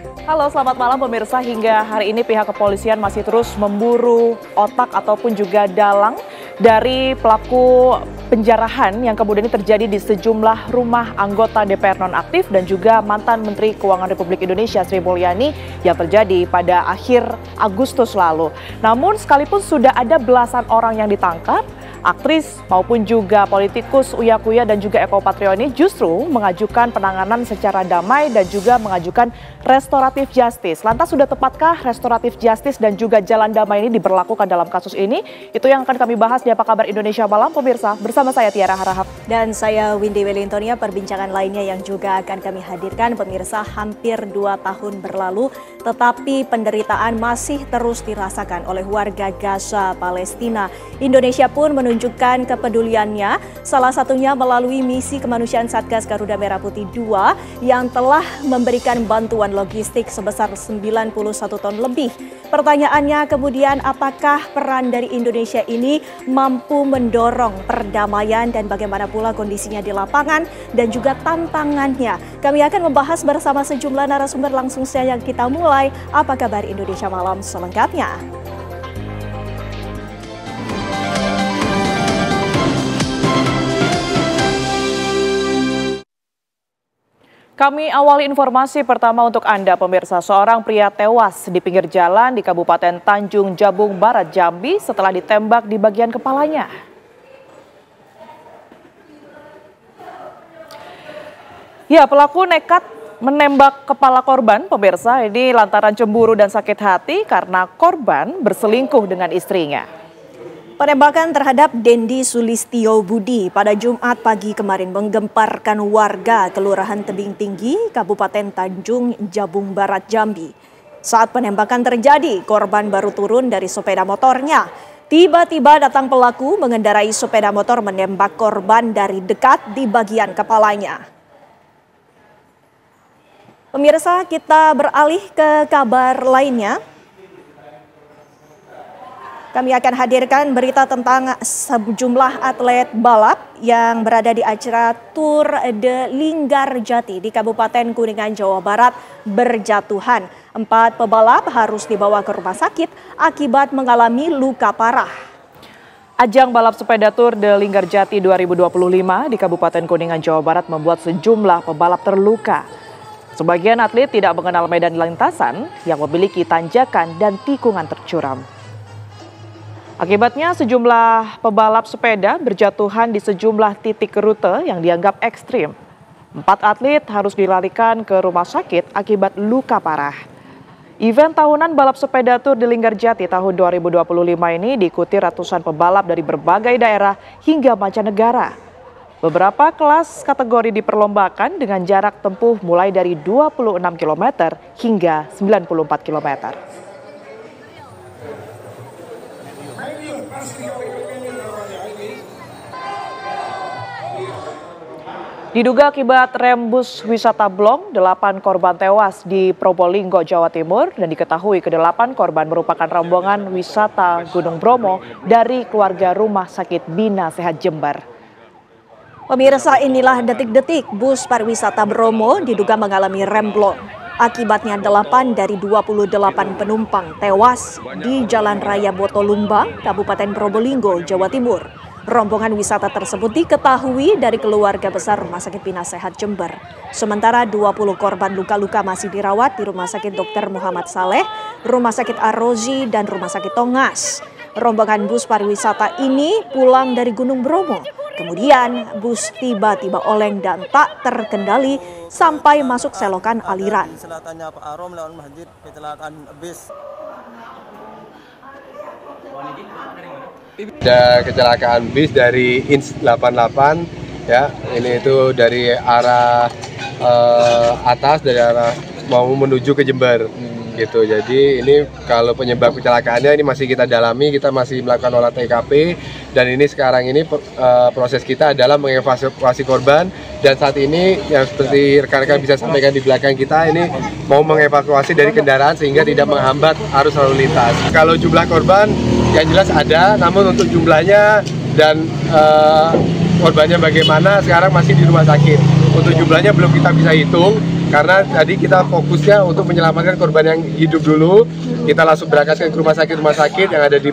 Halo, selamat malam pemirsa. Hingga hari ini pihak kepolisian masih terus memburu otak ataupun juga dalang dari pelaku penjarahan yang kemudian ini terjadi di sejumlah rumah anggota DPR nonaktif dan juga mantan Menteri Keuangan Republik Indonesia Sri Mulyani yang terjadi pada akhir Agustus lalu. Namun sekalipun sudah ada belasan orang yang ditangkap, aktris maupun juga politikus Uya Kuya dan juga Eko Patrio ini justru mengajukan penanganan secara damai dan juga mengajukan restoratif justice. Lantas sudah tepatkah restoratif justice dan juga jalan damai ini diberlakukan dalam kasus ini? Itu yang akan kami bahas di Apa Kabar Indonesia Malam, pemirsa. Bersama saya Tiara Harahap. Dan saya Windy Wellingtonia. Perbincangan lainnya yang juga akan kami hadirkan, pemirsa, hampir 2 tahun berlalu, tetapi penderitaan masih terus dirasakan oleh warga Gaza, Palestina. Indonesia pun menunjukkan kepeduliannya, salah satunya melalui misi kemanusiaan Satgas Garuda Merah Putih 2 yang telah memberikan bantuan logistik sebesar 91 ton lebih. Pertanyaannya kemudian, apakah peran dari Indonesia ini mampu mendorong perdamaian dan bagaimana pula kondisinya di lapangan dan juga tantangannya. Kami akan membahas bersama sejumlah narasumber, langsung saja kita mulai Apa Kabar Indonesia Malam selengkapnya. Kami awali informasi pertama untuk Anda, pemirsa. Seorang pria tewas di pinggir jalan di Kabupaten Tanjung Jabung Barat, Jambi setelah ditembak di bagian kepalanya. Ya, pelaku nekat menembak kepala korban, pemirsa, ini lantaran cemburu dan sakit hati karena korban berselingkuh dengan istrinya. Penembakan terhadap Dendi Sulistyo Budi pada Jumat pagi kemarin menggemparkan warga Kelurahan Tebing Tinggi, Kabupaten Tanjung Jabung Barat, Jambi. Saat penembakan terjadi, korban baru turun dari sepeda motornya. Tiba-tiba datang pelaku mengendarai sepeda motor menembak korban dari dekat di bagian kepalanya. Pemirsa, kita beralih ke kabar lainnya. Kami akan hadirkan berita tentang sejumlah atlet balap yang berada di acara Tour de Linggarjati di Kabupaten Kuningan, Jawa Barat berjatuhan. 4 pebalap harus dibawa ke rumah sakit akibat mengalami luka parah. Ajang balap sepeda Tour de Linggarjati 2025 di Kabupaten Kuningan, Jawa Barat membuat sejumlah pebalap terluka. Sebagian atlet tidak mengenal medan lintasan yang memiliki tanjakan dan tikungan tercuram. Akibatnya sejumlah pebalap sepeda berjatuhan di sejumlah titik rute yang dianggap ekstrim. 4 atlet harus dilarikan ke rumah sakit akibat luka parah. Event tahunan balap sepeda Tour de Linggarjati tahun 2025 ini diikuti ratusan pebalap dari berbagai daerah hingga mancanegara. Beberapa kelas kategori diperlombakan dengan jarak tempuh mulai dari 26 km hingga 94 km. Diduga akibat rem bus wisata Blong, 8 korban tewas di Probolinggo, Jawa Timur, dan diketahui ke-8 korban merupakan rombongan wisata Gunung Bromo dari keluarga Rumah Sakit Bina Sehat Jember. Pemirsa, inilah detik-detik bus pariwisata Bromo diduga mengalami rem blong. Akibatnya 8 dari 28 penumpang tewas di Jalan Raya Botolumbang, Kabupaten Probolinggo, Jawa Timur. Rombongan wisata tersebut diketahui dari keluarga besar Rumah Sakit Bina Sehat Jember. Sementara 20 korban luka-luka masih dirawat di Rumah Sakit Dr. Muhammad Saleh, Rumah Sakit Ar-Rozi, dan Rumah Sakit Tongas. Rombongan bus pariwisata ini pulang dari Gunung Bromo. Kemudian bus tiba-tiba oleng dan tak terkendali sampai masuk selokan aliran. Selatannya Pak Arom lewat masjid kecelakaan bis. Ada kecelakaan bis dari INS 88 ya, ini itu dari arah atas, dari arah mau menuju ke Jember gitu. Jadi ini kalau penyebab kecelakaannya ini masih kita dalami, kita masih melakukan olah TKP, dan ini sekarang ini proses kita adalah mengevakuasi korban, dan saat ini yang seperti rekan-rekan bisa sampaikan di belakang kita ini mau mengevakuasi dari kendaraan sehingga tidak menghambat arus lalu lintas. Kalau jumlah korban yang jelas ada, namun untuk jumlahnya dan korbannya bagaimana sekarang masih di rumah sakit. Untuk jumlahnya belum kita bisa hitung, karena tadi kita fokusnya untuk menyelamatkan korban yang hidup dulu. Kita langsung berangkatkan ke rumah sakit yang ada di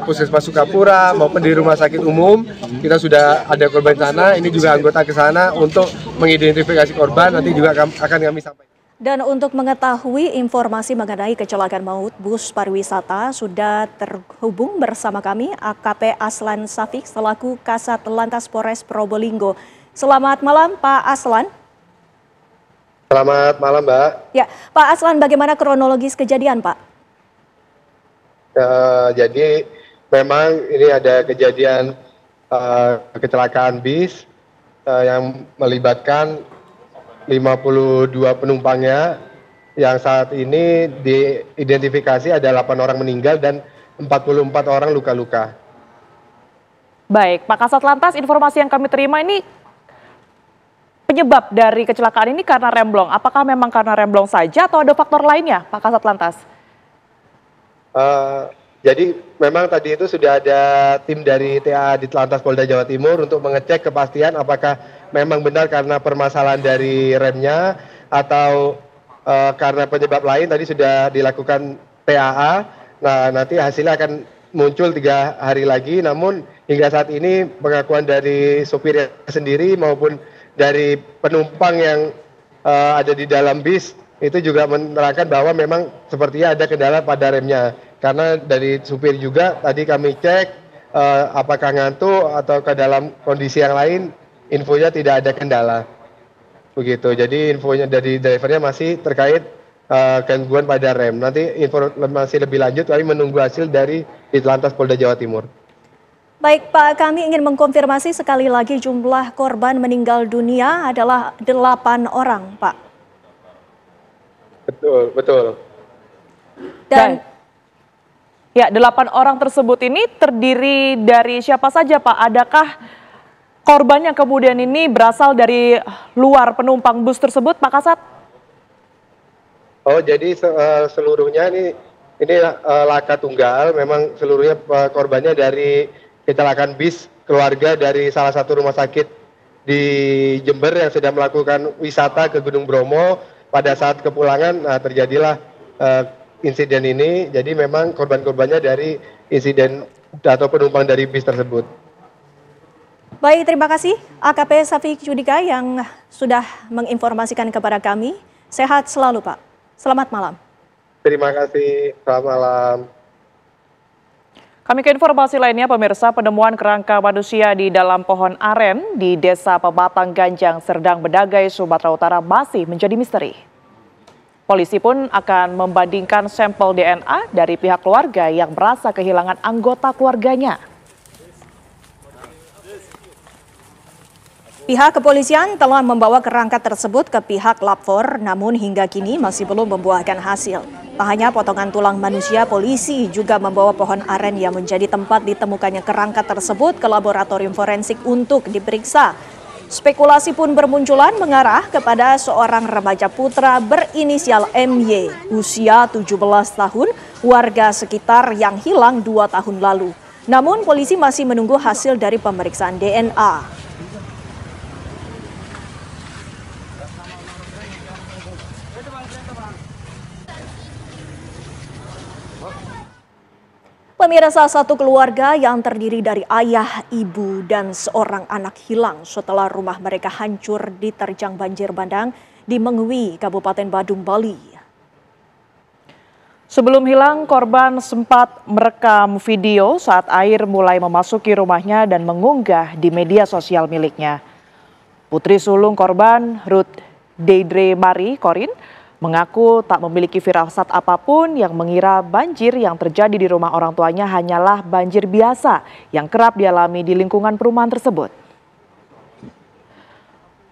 Puskesmas Sukapura maupun di rumah sakit umum. Kita sudah ada korban di sana, ini juga anggota ke sana untuk mengidentifikasi korban, nanti juga akan kami sampaikan. Dan untuk mengetahui informasi mengenai kecelakaan maut bus pariwisata, sudah terhubung bersama kami AKP Aslan Safik selaku Kasat Lantas Polres Probolinggo. Selamat malam Pak Aslan. Selamat malam Mbak. Ya, Pak Aslan, bagaimana kronologis kejadian Pak? Jadi memang ini ada kejadian kecelakaan bis yang melibatkan 52 penumpangnya, yang saat ini diidentifikasi ada 8 orang meninggal dan 44 orang luka-luka. Baik, Pak Kasat Lantas, informasi yang kami terima ini penyebab dari kecelakaan ini karena remblong. Apakah memang karena remblong saja atau ada faktor lainnya, Pak Kasat Lantas? Jadi memang tadi itu sudah ada tim dari TA Ditlantas Polda Jawa Timur untuk mengecek kepastian apakah memang benar karena permasalahan dari remnya atau karena penyebab lain. Tadi sudah dilakukan PAA. Nah, nanti hasilnya akan muncul 3 hari lagi. Namun hingga saat ini pengakuan dari sopir sendiri maupun dari penumpang yang ada di dalam bis itu juga menerangkan bahwa memang sepertinya ada kendala pada remnya. Karena dari supir juga tadi kami cek apakah ngantuk atau ke dalam kondisi yang lain, infonya tidak ada kendala. Begitu. Jadi infonya dari drivernya masih terkait gangguan pada rem. Nanti informasi lebih lanjut kami menunggu hasil dari Ditlantas Polda Jawa Timur. Baik Pak, kami ingin mengkonfirmasi sekali lagi jumlah korban meninggal dunia adalah 8 orang Pak. Betul. Dan ya, 8 orang tersebut ini terdiri dari siapa saja Pak? Adakah korban yang kemudian ini berasal dari luar penumpang bus tersebut Pak Kasat? Oh, jadi seluruhnya ini laka tunggal, memang seluruhnya korbannya dari kecelakaan bis keluarga dari salah satu rumah sakit di Jember yang sedang melakukan wisata ke Gunung Bromo. Pada saat kepulangan terjadilah insiden ini. Jadi memang korban-korbannya dari insiden atau penumpang dari bis tersebut. Baik, terima kasih AKP Safik Judika yang sudah menginformasikan kepada kami. Sehat selalu Pak. Selamat malam. Terima kasih, selamat malam. Kami ke informasi lainnya, pemirsa, penemuan kerangka manusia di dalam pohon aren di Desa Pebatang Ganjang, Serdang Bedagai, Sumatera Utara masih menjadi misteri. Polisi pun akan membandingkan sampel DNA dari pihak keluarga yang merasa kehilangan anggota keluarganya. Pihak kepolisian telah membawa kerangka tersebut ke pihak lapor, namun hingga kini masih belum membuahkan hasil. Tak hanya potongan tulang manusia, polisi juga membawa pohon aren yang menjadi tempat ditemukannya kerangka tersebut ke laboratorium forensik untuk diperiksa. Spekulasi pun bermunculan mengarah kepada seorang remaja putra berinisial MY, usia 17 tahun, warga sekitar yang hilang 2 tahun lalu. Namun polisi masih menunggu hasil dari pemeriksaan DNA. Pemirsa, satu keluarga yang terdiri dari ayah, ibu, dan seorang anak hilang setelah rumah mereka hancur diterjang banjir bandang di Mengwi, Kabupaten Badung, Bali. Sebelum hilang, korban sempat merekam video saat air mulai memasuki rumahnya dan mengunggah di media sosial miliknya. Putri sulung korban, Ruth Deidre Marie Korin, mengaku tak memiliki firasat apapun yang mengira banjir yang terjadi di rumah orang tuanya hanyalah banjir biasa yang kerap dialami di lingkungan perumahan tersebut.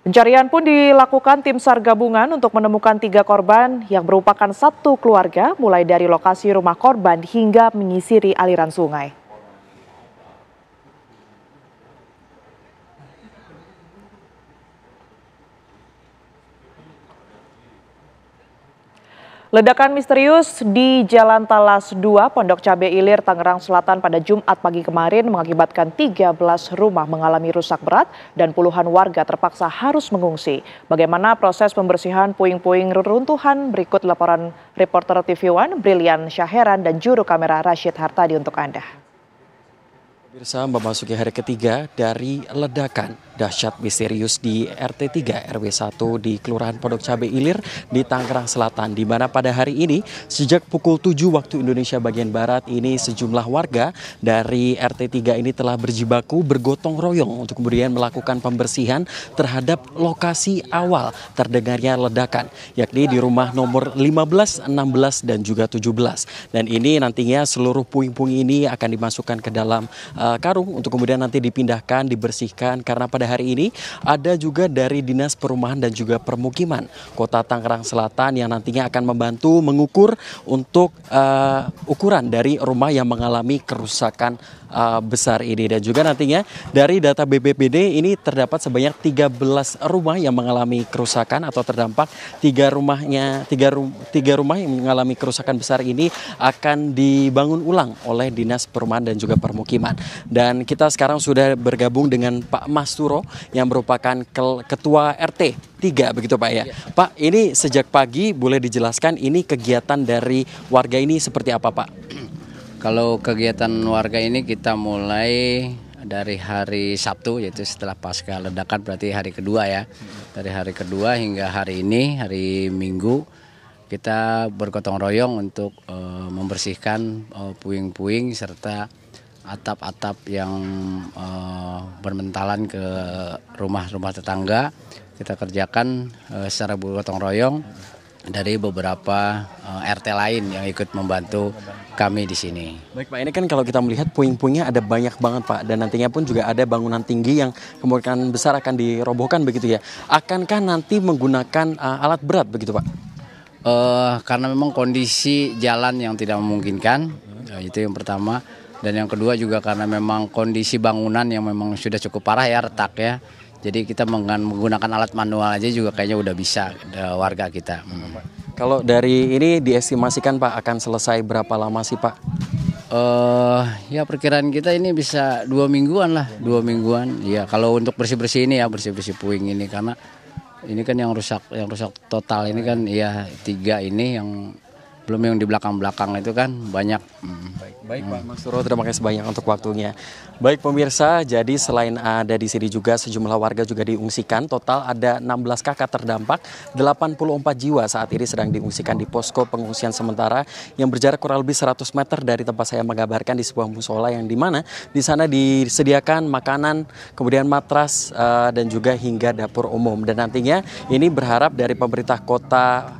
Pencarian pun dilakukan tim SAR gabungan untuk menemukan 3 korban yang merupakan satu keluarga, mulai dari lokasi rumah korban hingga menyisiri aliran sungai. Ledakan misterius di Jalan Talas 2, Pondok Cabe Ilir, Tangerang Selatan pada Jumat pagi kemarin mengakibatkan 13 rumah mengalami rusak berat dan puluhan warga terpaksa harus mengungsi. Bagaimana proses pembersihan puing-puing reruntuhan? Berikut laporan reporter TV One Brilian Syaheran dan juru kamera Rashid Hartadi untuk Anda. Pemirsa, memasuki hari ketiga dari ledakan dahsyat misterius di RT 3 RW 1 di Kelurahan Pondok Cabe Ilir di Tangerang Selatan, di mana pada hari ini sejak pukul 7 waktu Indonesia bagian Barat ini sejumlah warga dari RT 3 ini telah berjibaku bergotong royong untuk kemudian melakukan pembersihan terhadap lokasi awal terdengarnya ledakan, yakni di rumah nomor 15, 16 dan juga 17. Dan ini nantinya seluruh puing-puing ini akan dimasukkan ke dalam karung untuk kemudian nanti dipindahkan, dibersihkan, karena pada hari ini ada juga dari Dinas Perumahan dan juga Permukiman Kota Tangerang Selatan yang nantinya akan membantu mengukur untuk ukuran dari rumah yang mengalami kerusakan besar ini. Dan juga nantinya dari data BPBD ini terdapat sebanyak 13 rumah yang mengalami kerusakan atau terdampak. Tiga rumah yang mengalami kerusakan besar ini akan dibangun ulang oleh Dinas Perumahan dan juga Permukiman. Dan kita sekarang sudah bergabung dengan Pak Masturo yang merupakan Ketua RT 3, begitu Pak ya. Pak, ini sejak pagi boleh dijelaskan ini kegiatan dari warga ini seperti apa Pak? Kalau kegiatan warga ini kita mulai dari hari Sabtu, yaitu setelah pasca ledakan, berarti hari kedua ya. Dari hari kedua hingga hari ini, hari Minggu, kita bergotong royong untuk membersihkan puing-puing serta atap-atap yang bermentalan ke rumah-rumah tetangga. Kita kerjakan secara bergotong royong dari beberapa RT lain yang ikut membantu kami di sini. Baik Pak, ini kan kalau kita melihat puing-puingnya ada banyak banget Pak, dan nantinya pun juga ada bangunan tinggi yang kemungkinan besar akan dirobohkan begitu ya. Akankah nanti menggunakan alat berat begitu Pak? Karena memang kondisi jalan yang tidak memungkinkan, itu yang pertama. Dan yang kedua juga karena memang kondisi bangunan yang memang sudah cukup parah ya, retak ya. Jadi kita menggunakan alat manual aja juga kayaknya udah bisa warga kita. Kalau dari ini diestimasikan Pak akan selesai berapa lama sih Pak? Ya perkiraan kita ini bisa 2 mingguan lah, 2 mingguan. Ya kalau untuk bersih-bersih ini ya, bersih-bersih puing ini, karena ini kan yang rusak total ini kan ya 3 ini, yang belum yang di belakang-belakang itu kan banyak. Baik Pak Masturo, terima kasih banyak untuk waktunya. Baik pemirsa, jadi selain ada di sini juga sejumlah warga juga diungsikan. Total ada 16 kakak terdampak, 84 jiwa saat ini sedang diungsikan di posko pengungsian sementara yang berjarak kurang lebih 100 meter dari tempat saya mengabarkan, di sebuah musola yang dimana di sana disediakan makanan, kemudian matras dan juga hingga dapur umum. Dan nantinya ini berharap dari pemerintah kota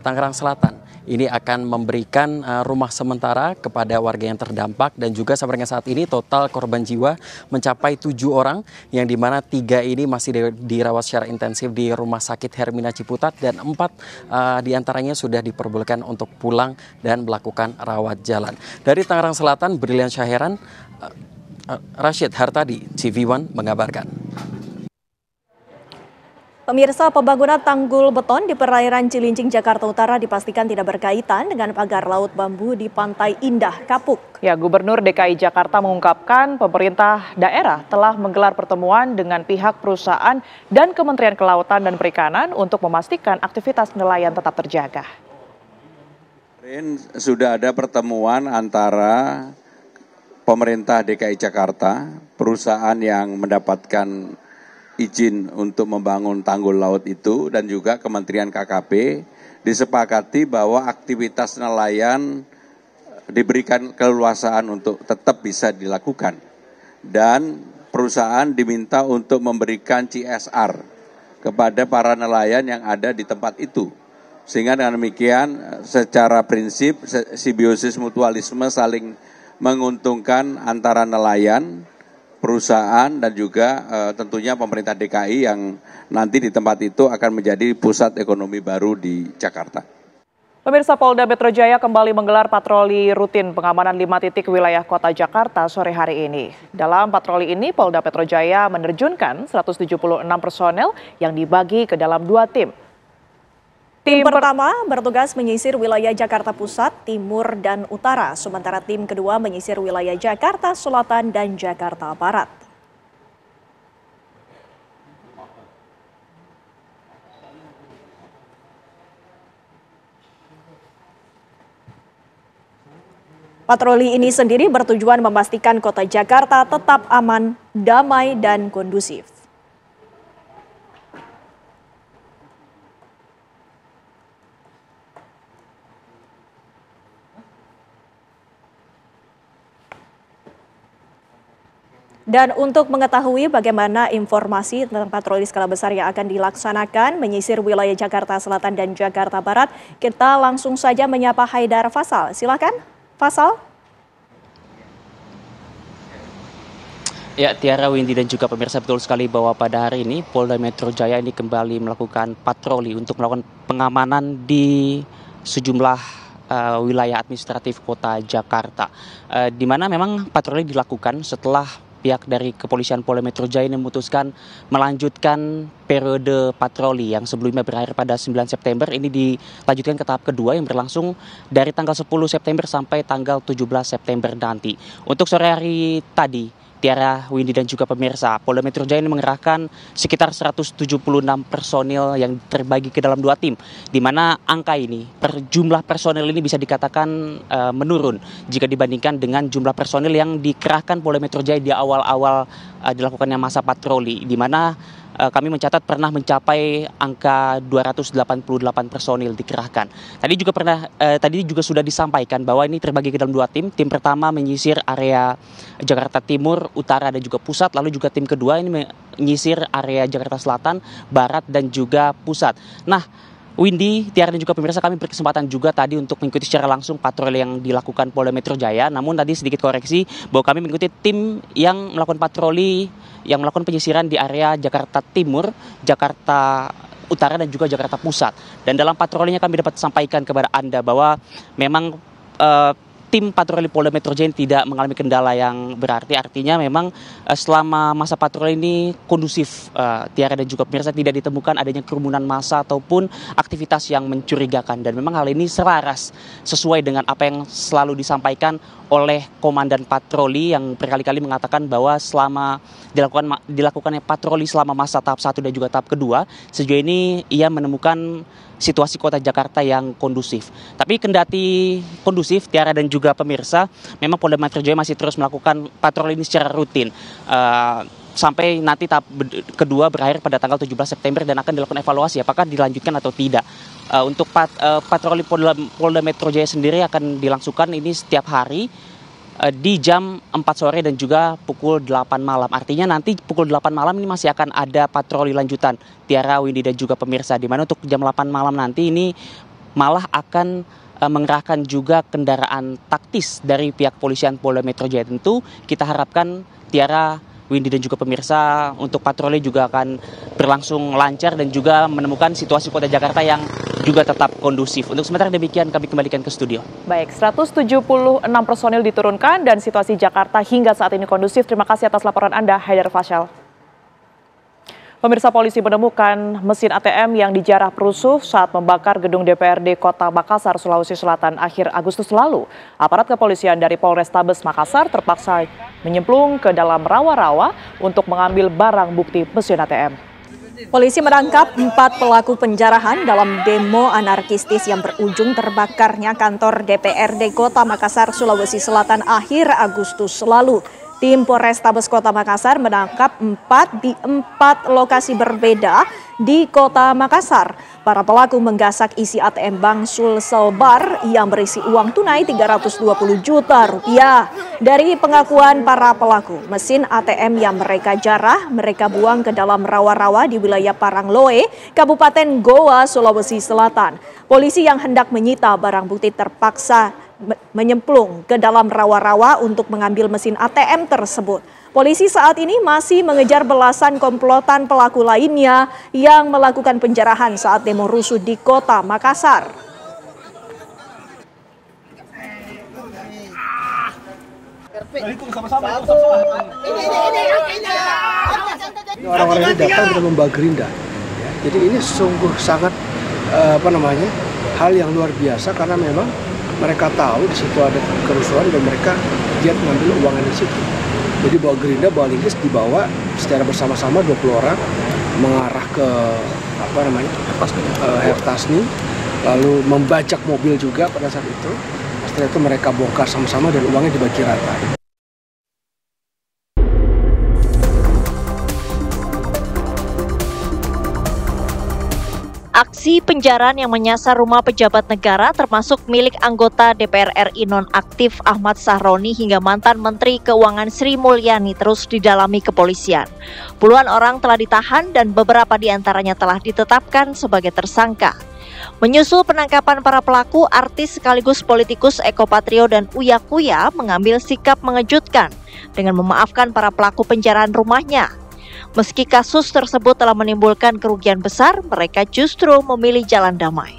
Tangerang Selatan ini akan memberikan rumah sementara kepada warga yang terdampak, dan juga sampai dengan saat ini total korban jiwa mencapai 7 orang, yang dimana 3 ini masih dirawat secara intensif di Rumah Sakit Hermina Ciputat, dan 4 diantaranya sudah diperbolehkan untuk pulang dan melakukan rawat jalan. Dari Tangerang Selatan, Brilian Syaheran, Rashid Hartadi, TV One mengabarkan. Pemirsa, pembangunan tanggul beton di perairan Cilincing, Jakarta Utara dipastikan tidak berkaitan dengan pagar laut bambu di Pantai Indah, Kapuk. Ya, Gubernur DKI Jakarta mengungkapkan pemerintah daerah telah menggelar pertemuan dengan pihak perusahaan dan Kementerian Kelautan dan Perikanan untuk memastikan aktivitas nelayan tetap terjaga. Sudah ada pertemuan antara pemerintah DKI Jakarta, perusahaan yang mendapatkan izin untuk membangun tanggul laut itu, dan juga Kementerian KKP, disepakati bahwa aktivitas nelayan diberikan keleluasaan untuk tetap bisa dilakukan, dan perusahaan diminta untuk memberikan CSR kepada para nelayan yang ada di tempat itu, sehingga dengan demikian secara prinsip simbiosis mutualisme saling menguntungkan antara nelayan, perusahaan, dan juga tentunya pemerintah DKI yang nanti di tempat itu akan menjadi pusat ekonomi baru di Jakarta. Pemirsa, Polda Metro Jaya kembali menggelar patroli rutin pengamanan 5 titik wilayah kota Jakarta sore hari ini. Dalam patroli ini, Polda Metro Jaya menerjunkan 176 personel yang dibagi ke dalam 2 tim. Tim pertama bertugas menyisir wilayah Jakarta Pusat, Timur, dan Utara, sementara tim kedua menyisir wilayah Jakarta Selatan dan Jakarta Barat. Patroli ini sendiri bertujuan memastikan kota Jakarta tetap aman, damai, dan kondusif. Dan untuk mengetahui bagaimana informasi tentang patroli skala besar yang akan dilaksanakan menyisir wilayah Jakarta Selatan dan Jakarta Barat, kita langsung saja menyapa Haidar Faisal. Silakan, Faisal. Ya, Tiara, Windy, dan juga pemirsa, betul sekali bahwa pada hari ini Polda Metro Jaya ini kembali melakukan patroli untuk melakukan pengamanan di sejumlah wilayah administratif kota Jakarta, di mana memang patroli dilakukan setelah pihak dari Kepolisian Polda Metro Jaya ini memutuskan melanjutkan periode patroli yang sebelumnya berakhir pada 9 September ini dilanjutkan ke tahap kedua yang berlangsung dari tanggal 10 September sampai tanggal 17 September nanti. Untuk sore hari tadi, Tiara, Windy, dan juga pemirsa, Polda Metro Jaya ini mengerahkan sekitar 176 personil yang terbagi ke dalam 2 tim, di mana angka ini per jumlah personil ini bisa dikatakan menurun jika dibandingkan dengan jumlah personil yang dikerahkan Polda Metro Jaya di awal-awal dilakukannya masa patroli, di mana kami mencatat pernah mencapai angka 288 personil dikerahkan. Tadi juga sudah disampaikan bahwa ini terbagi ke dalam 2 tim. Tim pertama menyisir area Jakarta Timur, Utara, dan juga Pusat. Lalu juga tim kedua ini menyisir area Jakarta Selatan, Barat, dan juga Pusat. Nah, Windy, Tiara, dan juga pemirsa, kami berkesempatan juga tadi untuk mengikuti secara langsung patroli yang dilakukan Polda Metro Jaya. Namun tadi sedikit koreksi bahwa kami mengikuti tim yang melakukan patroli, yang melakukan penyisiran di area Jakarta Timur, Jakarta Utara, dan juga Jakarta Pusat. Dan dalam patrolinya kami dapat sampaikan kepada Anda bahwa memang tim patroli Polda Metro Jaya tidak mengalami kendala yang berarti. Artinya memang selama masa patroli ini kondusif, Tiara dan juga pemirsa, tidak ditemukan adanya kerumunan massa ataupun aktivitas yang mencurigakan. Dan memang hal ini selaras sesuai dengan apa yang selalu disampaikan oleh Komandan Patroli yang berkali-kali mengatakan bahwa selama dilakukannya patroli selama masa tahap 1 dan juga tahap kedua, sejauh ini ia menemukan situasi kota Jakarta yang kondusif. Tapi kendati kondusif, Tiara dan juga pemirsa, memang Polda Metro Jaya masih terus melakukan patroli ini secara rutin sampai nanti tahap kedua berakhir pada tanggal 17 September dan akan dilakukan evaluasi apakah dilanjutkan atau tidak. Untuk patroli Polda Metro Jaya sendiri akan dilangsungkan ini setiap hari di jam 4 sore dan juga pukul 8 malam. Artinya nanti pukul 8 malam ini masih akan ada patroli lanjutan, Tiara, Windy, dan juga pemirsa, di mana untuk jam 8 malam nanti ini malah akan mengerahkan juga kendaraan taktis dari pihak Polisian Polda Metro Jaya. Tentu kita harapkan, Tiara, Windy, dan juga pemirsa, untuk patroli juga akan berlangsung lancar dan juga menemukan situasi kota Jakarta yang juga tetap kondusif. Untuk sementara demikian, kami kembalikan ke studio. Baik, 176 personil diturunkan dan situasi Jakarta hingga saat ini kondusif. Terima kasih atas laporan Anda, Haidar Faisal. Pemirsa, polisi menemukan mesin ATM yang dijarah perusuh saat membakar gedung DPRD Kota Makassar, Sulawesi Selatan akhir Agustus lalu. Aparat kepolisian dari Polrestabes Makassar terpaksa menyemplung ke dalam rawa-rawa untuk mengambil barang bukti mesin ATM. Polisi menangkap 4 pelaku penjarahan dalam demo anarkistis yang berujung terbakarnya kantor DPRD Kota Makassar, Sulawesi Selatan akhir Agustus lalu. Tim Polrestabes Kota Makassar menangkap 4 di 4 lokasi berbeda di Kota Makassar. Para pelaku menggasak isi ATM Bank Sulsel Bar yang berisi uang tunai 320 juta rupiah. Dari pengakuan para pelaku, mesin ATM yang mereka jarah, mereka buang ke dalam rawa-rawa di wilayah Parangloe, Kabupaten Goa, Sulawesi Selatan. Polisi yang hendak menyita barang bukti terpaksa menyemplung ke dalam rawa-rawa untuk mengambil mesin ATM tersebut. Polisi saat ini masih mengejar belasan komplotan pelaku lainnya yang melakukan penjarahan saat demo rusuh di Kota Makassar. Orang-orang ini datang dengan membawa gerinda. Jadi ini sungguh sangat hal yang luar biasa karena memang mereka tahu di situ ada kerusuhan dan mereka giat mengambil uangnya di situ. Jadi bawa gerinda, bawa linggis dibawa secara bersama-sama 20 orang mengarah ke Hertasni, lalu membajak mobil juga pada saat itu. Setelah itu mereka bongkar sama-sama dan uangnya dibagi rata. Aksi penjarahan yang menyasar rumah pejabat negara termasuk milik anggota DPR RI nonaktif Ahmad Sahroni hingga mantan Menteri Keuangan Sri Mulyani terus didalami kepolisian. Puluhan orang telah ditahan dan beberapa di antaranya telah ditetapkan sebagai tersangka. Menyusul penangkapan para pelaku, artis sekaligus politikus Eko Patrio dan Uya Kuya mengambil sikap mengejutkan dengan memaafkan para pelaku penjarahan rumahnya. Meski kasus tersebut telah menimbulkan kerugian besar, mereka justru memilih jalan damai.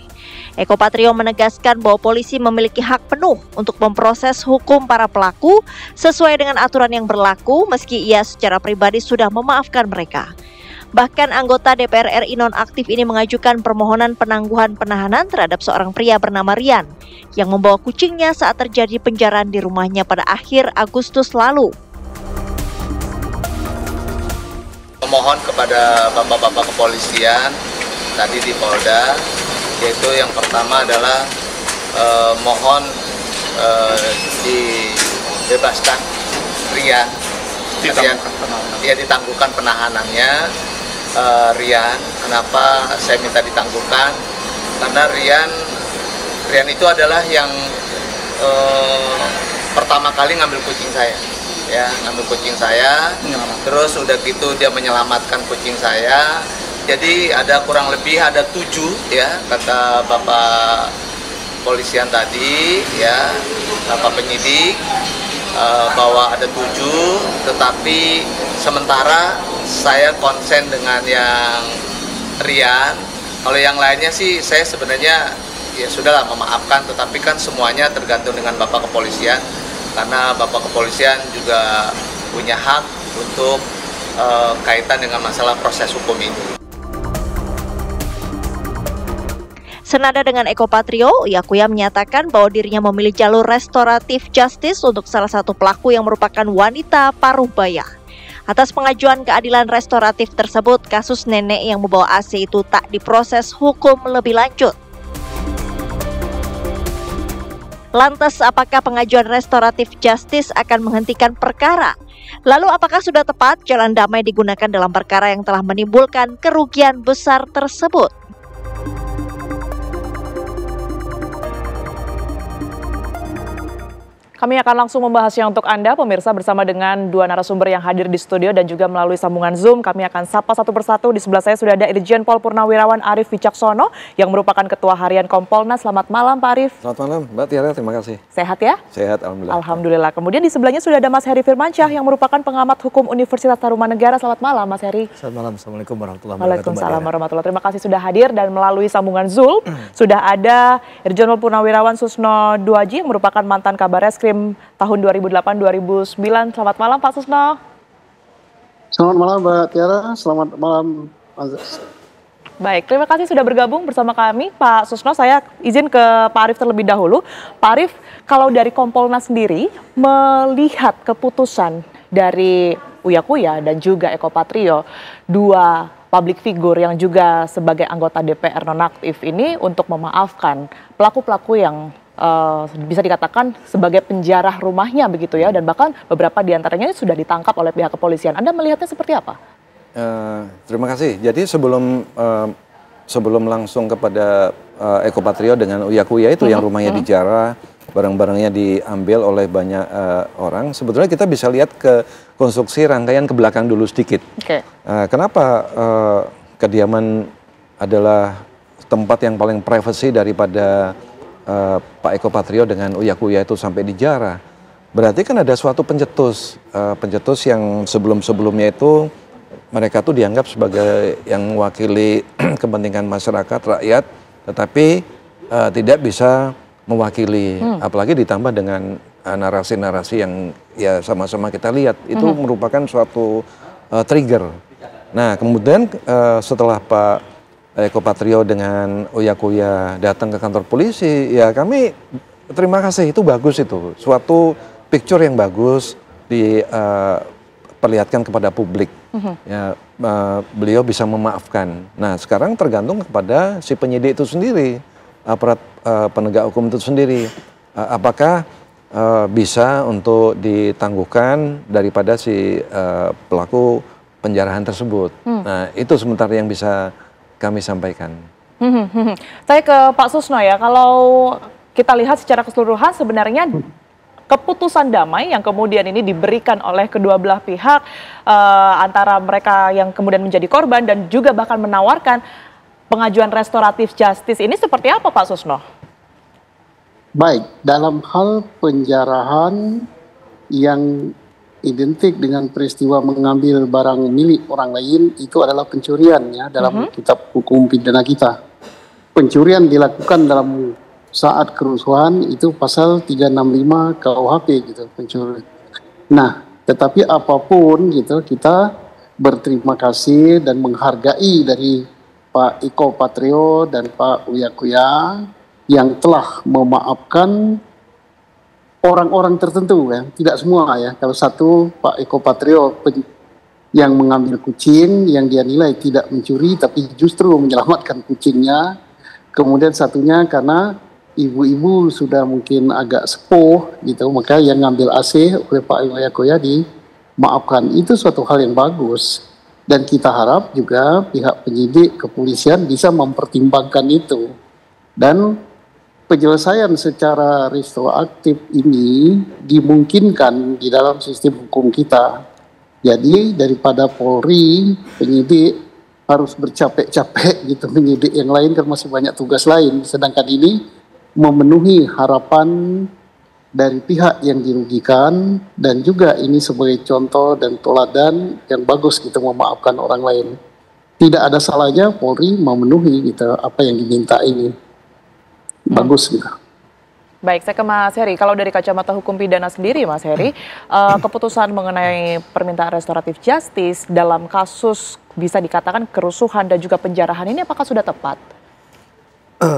Eko Patrio menegaskan bahwa polisi memiliki hak penuh untuk memproses hukum para pelaku sesuai dengan aturan yang berlaku meski ia secara pribadi sudah memaafkan mereka. Bahkan anggota DPR RI nonaktif ini mengajukan permohonan penangguhan penahanan terhadap seorang pria bernama Rian yang membawa kucingnya saat terjadi penjarahan di rumahnya pada akhir Agustus lalu. Mohon kepada bapak-bapak kepolisian tadi di Polda, yaitu yang pertama adalah mohon dibebaskan Rian, ditangguhkan penahanannya. Rian, kenapa saya minta ditangguhkan? Karena Rian itu adalah yang pertama kali ngambil kucing saya. Ya, ngambil kucing saya, terus udah gitu dia menyelamatkan kucing saya. Jadi ada kurang lebih ada 7 ya, kata Bapak polisian tadi ya, Bapak penyidik bahwa ada 7, tetapi sementara saya konsen dengan yang Rian. Kalau yang lainnya sih saya sebenarnya ya sudahlah memaafkan, tetapi kan semuanya tergantung dengan Bapak kepolisian. Karena Bapak kepolisian juga punya hak untuk kaitan dengan masalah proses hukum ini. Senada dengan Eko Patrio, Uya Kuya menyatakan bahwa dirinya memilih jalur restoratif justice untuk salah satu pelaku yang merupakan wanita paruh baya. Atas pengajuan keadilan restoratif tersebut, kasus nenek yang membawa AC itu tak diproses hukum lebih lanjut. Lantas, apakah pengajuan restoratif justice akan menghentikan perkara? Lalu, apakah sudah tepat jalan damai digunakan dalam perkara yang telah menimbulkan kerugian besar tersebut? Kami akan langsung membahasnya untuk Anda, pemirsa, bersama dengan 2 narasumber yang hadir di studio dan juga melalui sambungan Zoom. Kami akan sapa satu persatu. Di sebelah saya sudah ada Irjen Pol Purnawirawan Arief Wicaksono yang merupakan Ketua Harian Kompolnas. Selamat malam, Pak Arief. Selamat malam, Mbak Tiara. Terima kasih. Sehat ya? Sehat, alhamdulillah. Alhamdulillah. Kemudian di sebelahnya sudah ada Mas Heri Firmansyah yang merupakan pengamat hukum Universitas Tarumanegara. Selamat malam, Mas Heri. Selamat malam. Assalamualaikum warahmatullahi wabarakatuh. Waalaikumsalam warahmatullahi. Terima kasih sudah hadir, dan melalui sambungan Zoom sudah ada Irjen Pol Purnawirawan Susno Duaji yang merupakan mantan Kabareskrim tahun 2008-2009. Selamat malam, Pak Susno. Selamat malam, Mbak Tiara. Selamat malam, Azaz. Baik, terima kasih sudah bergabung bersama kami, Pak Susno. Saya izin ke Pak Arief terlebih dahulu. Pak Arief, kalau dari Kompolnas sendiri melihat keputusan dari Uya Kuya dan juga Eko Patrio, 2 public figure yang juga sebagai anggota DPR nonaktif ini, untuk memaafkan pelaku-pelaku yang bisa dikatakan sebagai penjara rumahnya begitu ya, dan bahkan beberapa diantaranya sudah ditangkap oleh pihak kepolisian. Anda melihatnya seperti apa? Terima kasih. Jadi sebelum langsung kepada Eko Patrio dengan Uya Kuya itu yang rumahnya dijarah, barang-barangnya diambil oleh banyak orang, sebetulnya kita bisa lihat ke konstruksi rangkaian ke belakang dulu sedikit. Kenapa kediaman adalah tempat yang paling privasi daripada Pak Eko Patrio dengan Uya Kuya itu sampai dijarah? Berarti kan ada suatu pencetus yang sebelum-sebelumnya itu mereka tuh dianggap sebagai yang mewakili kepentingan masyarakat, rakyat, tetapi tidak bisa mewakili, apalagi ditambah dengan narasi-narasi yang ya sama-sama kita lihat, itu merupakan suatu trigger. Nah, kemudian setelah Pak Eko Patrio dengan Uya Kuya datang ke kantor polisi, ya kami terima kasih, itu bagus, itu suatu picture yang bagus diperlihatkan kepada publik. Ya, beliau bisa memaafkan. Nah, sekarang tergantung kepada si penyidik itu sendiri, aparat penegak hukum itu sendiri, apakah bisa untuk ditangguhkan daripada si pelaku penjarahan tersebut. Nah, itu sementara yang bisa kami sampaikan. Saya ke Pak Susno ya, kalau kita lihat secara keseluruhan sebenarnya keputusan damai yang kemudian ini diberikan oleh kedua belah pihak, antara mereka yang kemudian menjadi korban dan juga bahkan menawarkan pengajuan restoratif justice ini seperti apa Pak Susno? Baik, dalam hal penjarahan yang identik dengan peristiwa mengambil barang milik orang lain, itu adalah pencurian ya dalam kitab hukum pidana kita. Pencurian dilakukan dalam saat kerusuhan itu pasal 365 KUHP gitu, pencuri. Nah, tetapi apapun gitu, kita berterima kasih dan menghargai dari Pak Eko Patrio dan Pak Uya Kuya yang telah memaafkan orang-orang tertentu ya, tidak semua ya. Kalau satu Pak Eko Patrio yang mengambil kucing yang dia nilai tidak mencuri tapi justru menyelamatkan kucingnya. Kemudian satunya karena ibu-ibu sudah mungkin agak sepuh gitu, maka yang ngambil AC oleh Pak Uya Kuya dimaafkan. Itu suatu hal yang bagus. Dan kita harap juga pihak penyidik kepolisian bisa mempertimbangkan itu. Dan penyelesaian secara retroaktif ini dimungkinkan di dalam sistem hukum kita. Jadi daripada Polri, penyidik harus bercapek-capek gitu penyidik yang lain kan masih banyak tugas lain. Sedangkan ini memenuhi harapan dari pihak yang dirugikan dan juga ini sebagai contoh dan teladan yang bagus kita memaafkan orang lain. Tidak ada salahnya Polri memenuhi gitu apa yang diminta ini. Bagus gitu. Baik, saya ke Mas Heri. Kalau dari kacamata hukum pidana sendiri, Mas Heri, keputusan mengenai permintaan restoratif justice dalam kasus bisa dikatakan kerusuhan dan juga penjarahan ini apakah sudah tepat?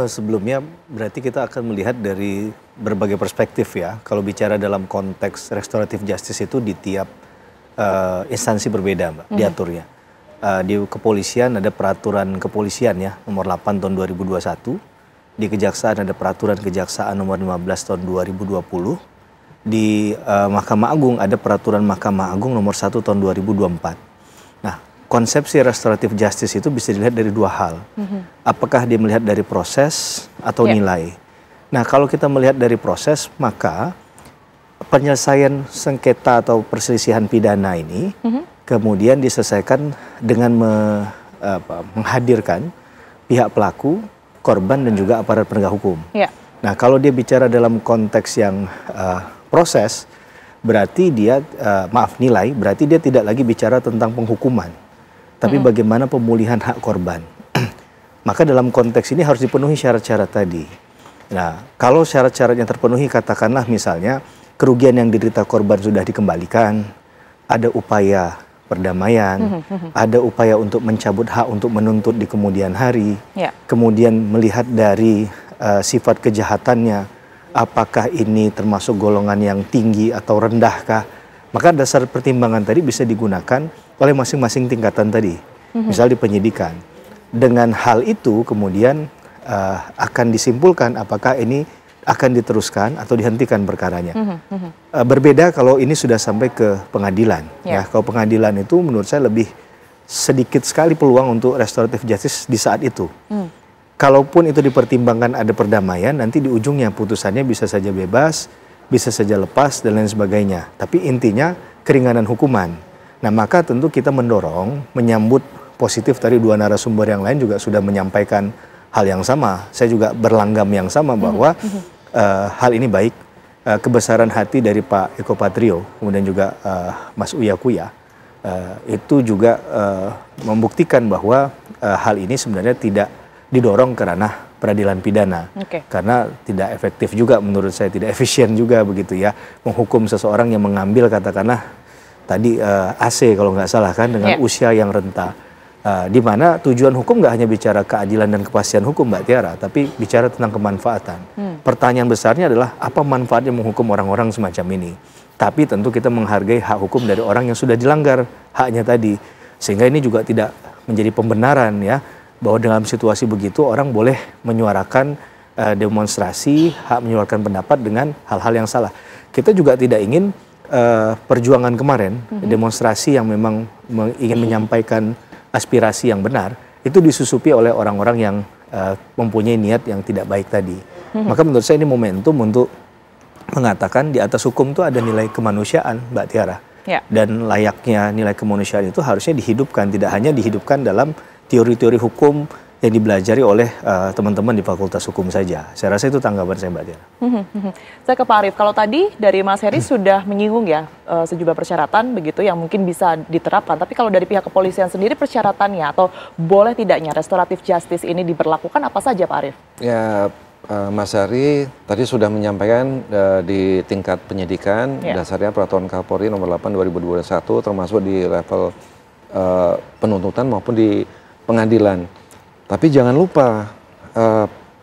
Sebelumnya berarti kita akan melihat dari berbagai perspektif ya. Kalau bicara dalam konteks restoratif justice itu di tiap instansi berbeda, Mbak, diaturnya. Di kepolisian ada peraturan kepolisian ya, nomor 8 tahun 2021. Di kejaksaan ada peraturan kejaksaan nomor 15 tahun 2020. Di Mahkamah Agung ada peraturan Mahkamah Agung nomor 1 tahun 2024. Nah, konsepsi restoratif justice itu bisa dilihat dari dua hal. Apakah dia melihat dari proses atau nilai. Nah, kalau kita melihat dari proses, maka penyelesaian sengketa atau perselisihan pidana ini kemudian diselesaikan dengan menghadirkan pihak pelaku, korban dan juga aparat penegak hukum. Nah, kalau dia bicara dalam konteks yang proses, berarti dia nilai, berarti dia tidak lagi bicara tentang penghukuman, tapi bagaimana pemulihan hak korban. Maka dalam konteks ini harus dipenuhi syarat-syarat tadi. Nah, kalau syarat-syaratnya terpenuhi, katakanlah misalnya kerugian yang diderita korban sudah dikembalikan, ada upaya perdamaian, ada upaya untuk mencabut hak untuk menuntut di kemudian hari, kemudian melihat dari sifat kejahatannya, apakah ini termasuk golongan yang tinggi atau rendahkah, maka dasar pertimbangan tadi bisa digunakan oleh masing-masing tingkatan tadi, misal di penyidikan. Dengan hal itu kemudian akan disimpulkan apakah ini akan diteruskan atau dihentikan perkaranya. Berbeda kalau ini sudah sampai ke pengadilan. Ya, kalau pengadilan itu menurut saya lebih sedikit sekali peluang untuk restoratif justice di saat itu. Kalaupun itu dipertimbangkan ada perdamaian, nanti di ujungnya putusannya bisa saja bebas, bisa saja lepas dan lain sebagainya. Tapi intinya keringanan hukuman. Nah, maka tentu kita mendorong, menyambut positif tadi dua narasumber yang lain juga sudah menyampaikan hal yang sama. Saya juga berlanggam yang sama bahwa hal ini baik, kebesaran hati dari Pak Eko Patrio, kemudian juga Mas Uya Kuya, itu juga membuktikan bahwa hal ini sebenarnya tidak didorong ke ranah peradilan pidana, karena tidak efektif juga menurut saya, tidak efisien juga begitu ya, menghukum seseorang yang mengambil katakanlah tadi AC kalau nggak salah kan dengan usia yang renta. Di mana tujuan hukum nggak hanya bicara keadilan dan kepastian hukum, Mbak Tiara, tapi bicara tentang kemanfaatan. Pertanyaan besarnya adalah apa manfaatnya menghukum orang-orang semacam ini? Tapi tentu kita menghargai hak hukum dari orang yang sudah dilanggar haknya tadi, sehingga ini juga tidak menjadi pembenaran ya bahwa dalam situasi begitu orang boleh menyuarakan demonstrasi, hak menyuarakan pendapat dengan hal-hal yang salah. Kita juga tidak ingin perjuangan kemarin, demonstrasi yang memang ingin menyampaikan aspirasi yang benar, itu disusupi oleh orang-orang yang mempunyai niat yang tidak baik tadi. Maka menurut saya ini momentum untuk mengatakan di atas hukum itu ada nilai kemanusiaan, Mbak Tiara. Ya. Dan layaknya nilai kemanusiaan itu harusnya dihidupkan, tidak hanya dihidupkan dalam teori-teori hukum yang dipelajari oleh teman-teman di Fakultas Hukum saja. Saya rasa itu tanggapan saya, Mbak Tiara. Saya ke Pak Arief, kalau tadi dari Mas Heri sudah menyinggung ya sejumlah persyaratan begitu yang mungkin bisa diterapkan. Tapi kalau dari pihak kepolisian sendiri persyaratannya atau boleh tidaknya restoratif justice ini diberlakukan apa saja, Pak Arief? Ya, Mas Hari tadi sudah menyampaikan di tingkat penyidikan dasarnya Peraturan Kapolri nomor 8 2021 termasuk di level penuntutan maupun di pengadilan. Tapi jangan lupa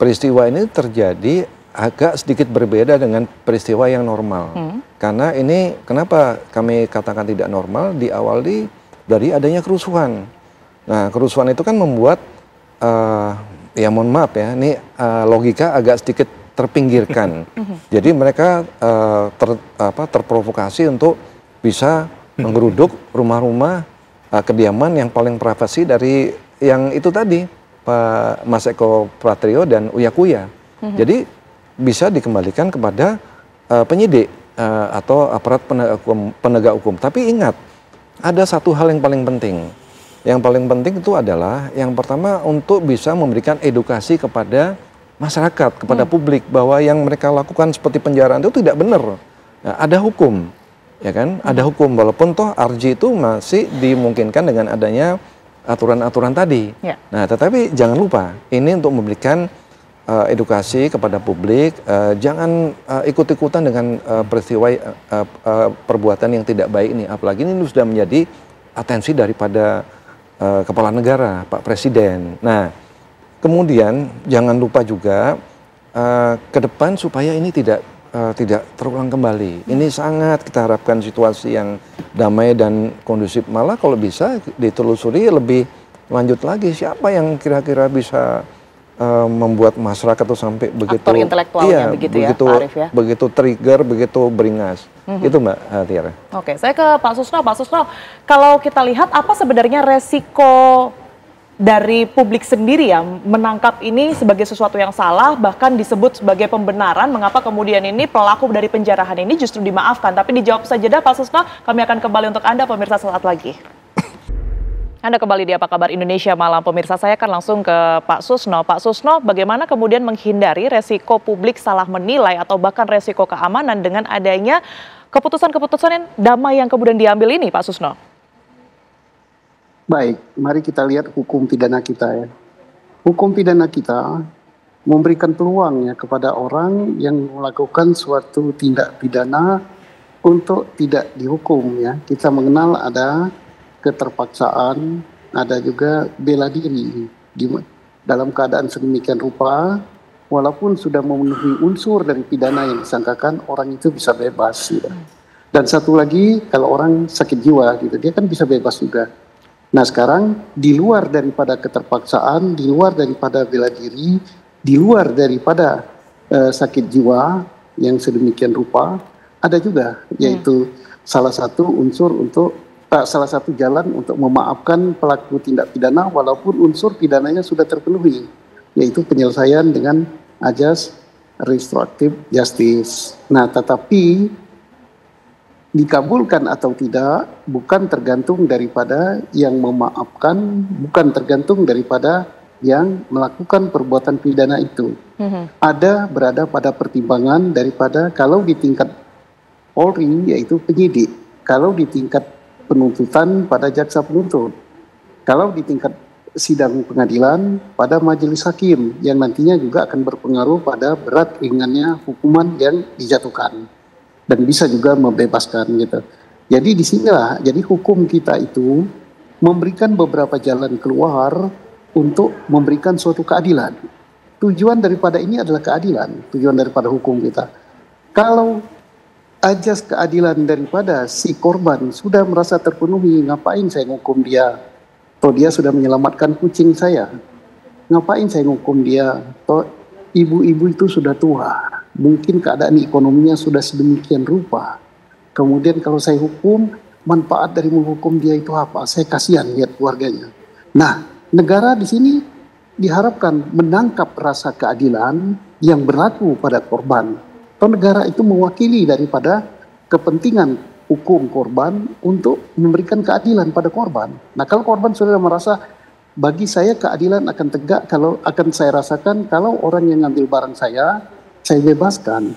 peristiwa ini terjadi agak sedikit berbeda dengan peristiwa yang normal. Karena ini kenapa kami katakan tidak normal, diawali dari adanya kerusuhan. Nah, kerusuhan itu kan membuat ya mohon maaf ya, ini logika agak sedikit terpinggirkan. Jadi mereka terprovokasi untuk bisa menggeruduk rumah-rumah kediaman yang paling privasi dari yang itu tadi, Pak Mas Eko Pratrio dan Uya Kuya. Jadi bisa dikembalikan kepada penyidik atau aparat penegak hukum. Tapi ingat, ada satu hal yang paling penting. Yang paling penting itu adalah yang pertama untuk bisa memberikan edukasi kepada masyarakat, kepada publik bahwa yang mereka lakukan seperti penjaraan itu tidak benar. Nah, ada hukum, ya kan? Ada hukum walaupun toh RJ itu masih dimungkinkan dengan adanya aturan-aturan tadi. Ya. Nah, tetapi jangan lupa ini untuk memberikan edukasi kepada publik, jangan ikut-ikutan dengan peristiwa perbuatan yang tidak baik ini. Apalagi ini sudah menjadi atensi daripada Kepala Negara, Pak Presiden. Nah, kemudian jangan lupa juga ke depan supaya ini tidak terulang kembali. Ini sangat kita harapkan situasi yang damai dan kondusif. Malah kalau bisa ditelusuri lebih lanjut lagi siapa yang kira-kira bisa membuat masyarakat itu sampai begitu aktor intelektualnya begitu ya, Pak Arief ya. Begitu trigger, begitu beringas. Itu Mbak Tiara. Oke, saya ke Pak Susno. Pak Susno, kalau kita lihat apa sebenarnya resiko dari publik sendiri ya menangkap ini sebagai sesuatu yang salah, bahkan disebut sebagai pembenaran, mengapa kemudian ini pelaku dari penjarahan ini justru dimaafkan? Tapi dijawab saja dah Pak Susno, kami akan kembali untuk Anda pemirsa saat lagi. Anda kembali di Apa Kabar Indonesia Malam. Pemirsa, saya akan langsung ke Pak Susno. Pak Susno, bagaimana kemudian menghindari resiko publik salah menilai atau bahkan resiko keamanan dengan adanya keputusan-keputusan yang damai yang kemudian diambil ini, Pak Susno? Baik, mari kita lihat hukum pidana kita ya. Hukum pidana kita memberikan peluang ya kepada orang yang melakukan suatu tindak pidana untuk tidak dihukum ya. Kita mengenal ada keterpaksaan, ada juga bela diri dalam keadaan sedemikian rupa, walaupun sudah memenuhi unsur dari pidana yang disangkakan, orang itu bisa bebas. Ya. Dan satu lagi, kalau orang sakit jiwa, gitu, dia kan bisa bebas juga. Nah sekarang, di luar daripada keterpaksaan, di luar daripada bela diri, di luar daripada sakit jiwa yang sedemikian rupa, ada juga, yaitu salah satu unsur untuk salah satu jalan untuk memaafkan pelaku tindak pidana walaupun unsur pidananya sudah terpenuhi, yaitu penyelesaian dengan ajas restoratif justice. Nah, tetapi dikabulkan atau tidak bukan tergantung daripada yang memaafkan, bukan tergantung daripada yang melakukan perbuatan pidana itu. Ada berada pada pertimbangan daripada kalau di tingkat Polri yaitu penyidik, kalau di tingkat penuntutan pada jaksa penuntut, kalau di tingkat sidang pengadilan pada majelis hakim yang nantinya juga akan berpengaruh pada berat ringannya hukuman yang dijatuhkan dan bisa juga membebaskan gitu. Jadi disinilah, jadi hukum kita itu memberikan beberapa jalan keluar untuk memberikan suatu keadilan. Tujuan daripada ini adalah keadilan, tujuan daripada hukum kita. Kalau ajas keadilan daripada si korban sudah merasa terpenuhi, ngapain saya ngukum dia? Toh dia sudah menyelamatkan kucing saya. Ngapain saya ngukum dia? Toh ibu-ibu itu sudah tua. Mungkin keadaan ekonominya sudah sedemikian rupa. Kemudian kalau saya hukum, manfaat dari menghukum dia itu apa? Saya kasihan lihat keluarganya. Nah, negara di sini diharapkan menangkap rasa keadilan yang berlaku pada korban. Atau negara itu mewakili daripada kepentingan hukum korban untuk memberikan keadilan pada korban. Nah, kalau korban sudah merasa bagi saya keadilan akan tegak kalau akan saya rasakan kalau orang yang ngambil barang saya bebaskan.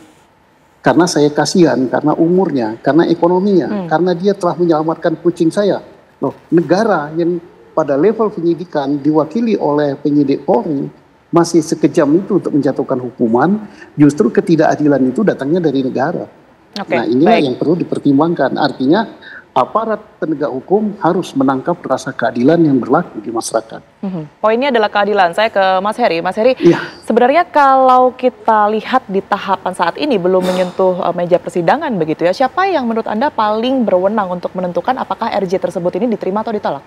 Karena saya kasihan, karena umurnya, karena ekonominya, karena dia telah menyelamatkan kucing saya. Loh, negara yang pada level penyidikan diwakili oleh penyidik Polri masih sekejam itu untuk menjatuhkan hukuman, justru ketidakadilan itu datangnya dari negara. Nah, inilah yang perlu dipertimbangkan. Artinya aparat penegak hukum harus menangkap rasa keadilan yang berlaku di masyarakat. Poinnya adalah keadilan. Saya ke Mas Heri. Mas Heri, sebenarnya kalau kita lihat di tahapan saat ini belum menyentuh meja persidangan begitu ya, siapa yang menurut Anda paling berwenang untuk menentukan apakah RJ tersebut ini diterima atau ditolak?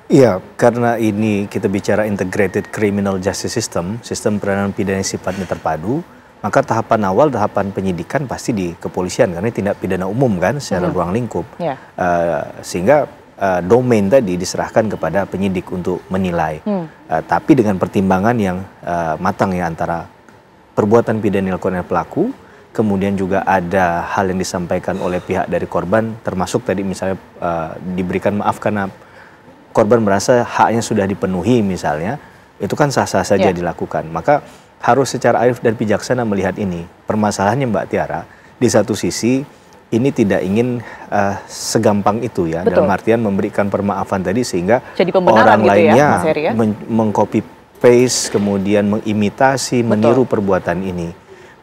Iya, karena ini kita bicara integrated criminal justice system, sistem penanganan pidana sifatnya terpadu, maka tahapan awal, tahapan penyidikan pasti di kepolisian, karena ini tindak pidana umum kan, secara ruang lingkup. Sehingga domain tadi diserahkan kepada penyidik untuk menilai. Tapi dengan pertimbangan yang matang ya, antara perbuatan pidana yang dilakukan oleh pelaku, kemudian juga ada hal yang disampaikan oleh pihak dari korban, termasuk tadi misalnya diberikan maaf karena korban merasa haknya sudah dipenuhi misalnya, itu kan sah-sah saja dilakukan. Maka harus secara arif dan bijaksana melihat ini. Permasalahannya Mbak Tiara, di satu sisi ini tidak ingin segampang itu ya, dalam artian memberikan permaafan tadi sehingga orang gitu lainnya ya, mengcopy paste, kemudian mengimitasi, meniru perbuatan ini.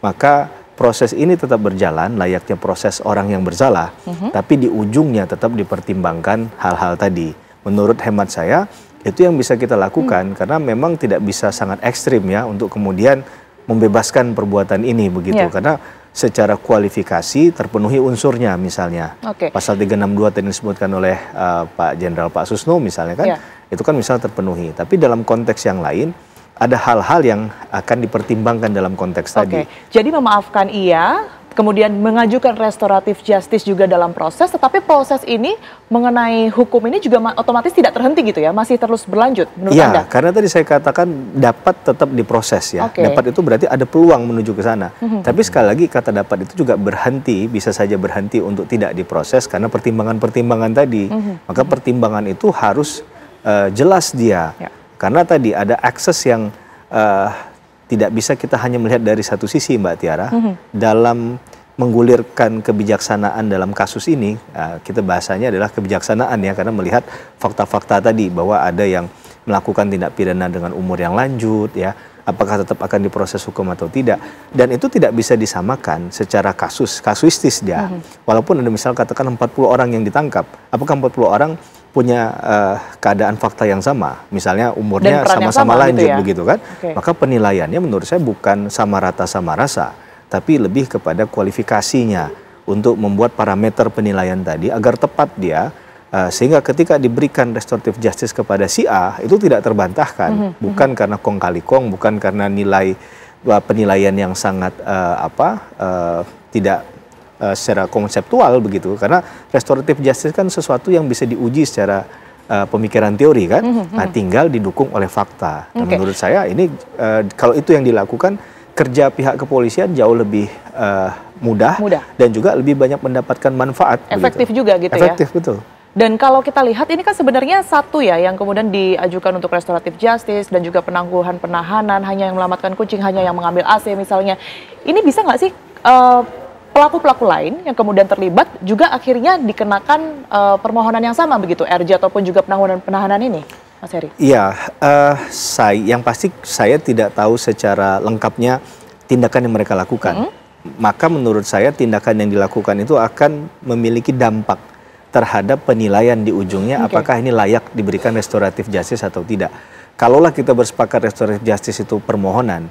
Maka proses ini tetap berjalan layaknya proses orang yang bersalah, tapi di ujungnya tetap dipertimbangkan hal-hal tadi. Menurut hemat saya, itu yang bisa kita lakukan, karena memang tidak bisa sangat ekstrim ya untuk kemudian membebaskan perbuatan ini begitu, karena secara kualifikasi terpenuhi unsurnya misalnya. Pasal 362 tadi disebutkan oleh Pak Jenderal Pak Susno misalnya kan, itu kan misal terpenuhi. Tapi dalam konteks yang lain, ada hal-hal yang akan dipertimbangkan dalam konteks tadi. Jadi memaafkan iya, kemudian mengajukan restoratif justice juga dalam proses, tetapi proses ini mengenai hukum ini juga otomatis tidak terhenti gitu ya, masih terus berlanjut menurut Anda? Iya, karena tadi saya katakan dapat tetap diproses ya, dapat itu berarti ada peluang menuju ke sana. Tapi sekali lagi kata dapat itu juga berhenti, bisa saja berhenti untuk tidak diproses karena pertimbangan-pertimbangan tadi. Maka pertimbangan itu harus jelas dia, karena tadi ada akses yang tidak bisa kita hanya melihat dari satu sisi Mbak Tiara. Dalam menggulirkan kebijaksanaan dalam kasus ini, kita bahasanya adalah kebijaksanaan ya, karena melihat fakta-fakta tadi bahwa ada yang melakukan tindak pidana dengan umur yang lanjut ya, apakah tetap akan diproses hukum atau tidak, dan itu tidak bisa disamakan secara kasuistis dia. Walaupun ada misal katakan 40 orang yang ditangkap, apakah 40 orang punya keadaan fakta yang sama, misalnya umurnya sama-sama lanjut gitu ya? Begitu kan, maka penilaiannya menurut saya bukan sama rata sama rasa, tapi lebih kepada kualifikasinya untuk membuat parameter penilaian tadi agar tepat dia, sehingga ketika diberikan restoratif justice kepada si A itu tidak terbantahkan, bukan karena kong kali kong, bukan karena nilai penilaian yang sangat tidak secara konseptual begitu, karena restoratif justice kan sesuatu yang bisa diuji secara pemikiran teori kan, nah tinggal didukung oleh fakta. Dan menurut saya ini kalau itu yang dilakukan, kerja pihak kepolisian jauh lebih mudah dan juga lebih banyak mendapatkan manfaat. Efektif juga gitu ya. Efektif, betul. Dan kalau kita lihat ini kan sebenarnya satu ya yang kemudian diajukan untuk restoratif justice dan juga penangguhan penahanan, hanya yang melamatkan kucing, hanya yang mengambil AC misalnya. Ini bisa nggak sih pelaku-pelaku lain yang kemudian terlibat juga akhirnya dikenakan permohonan yang sama begitu, RJ ataupun juga penahanan ini, Mas Heri? Iya, yang pasti saya tidak tahu secara lengkapnya tindakan yang mereka lakukan. Maka menurut saya tindakan yang dilakukan itu akan memiliki dampak terhadap penilaian di ujungnya apakah ini layak diberikan restoratif justice atau tidak. Kalaulah kita bersepakat restoratif justice itu permohonan,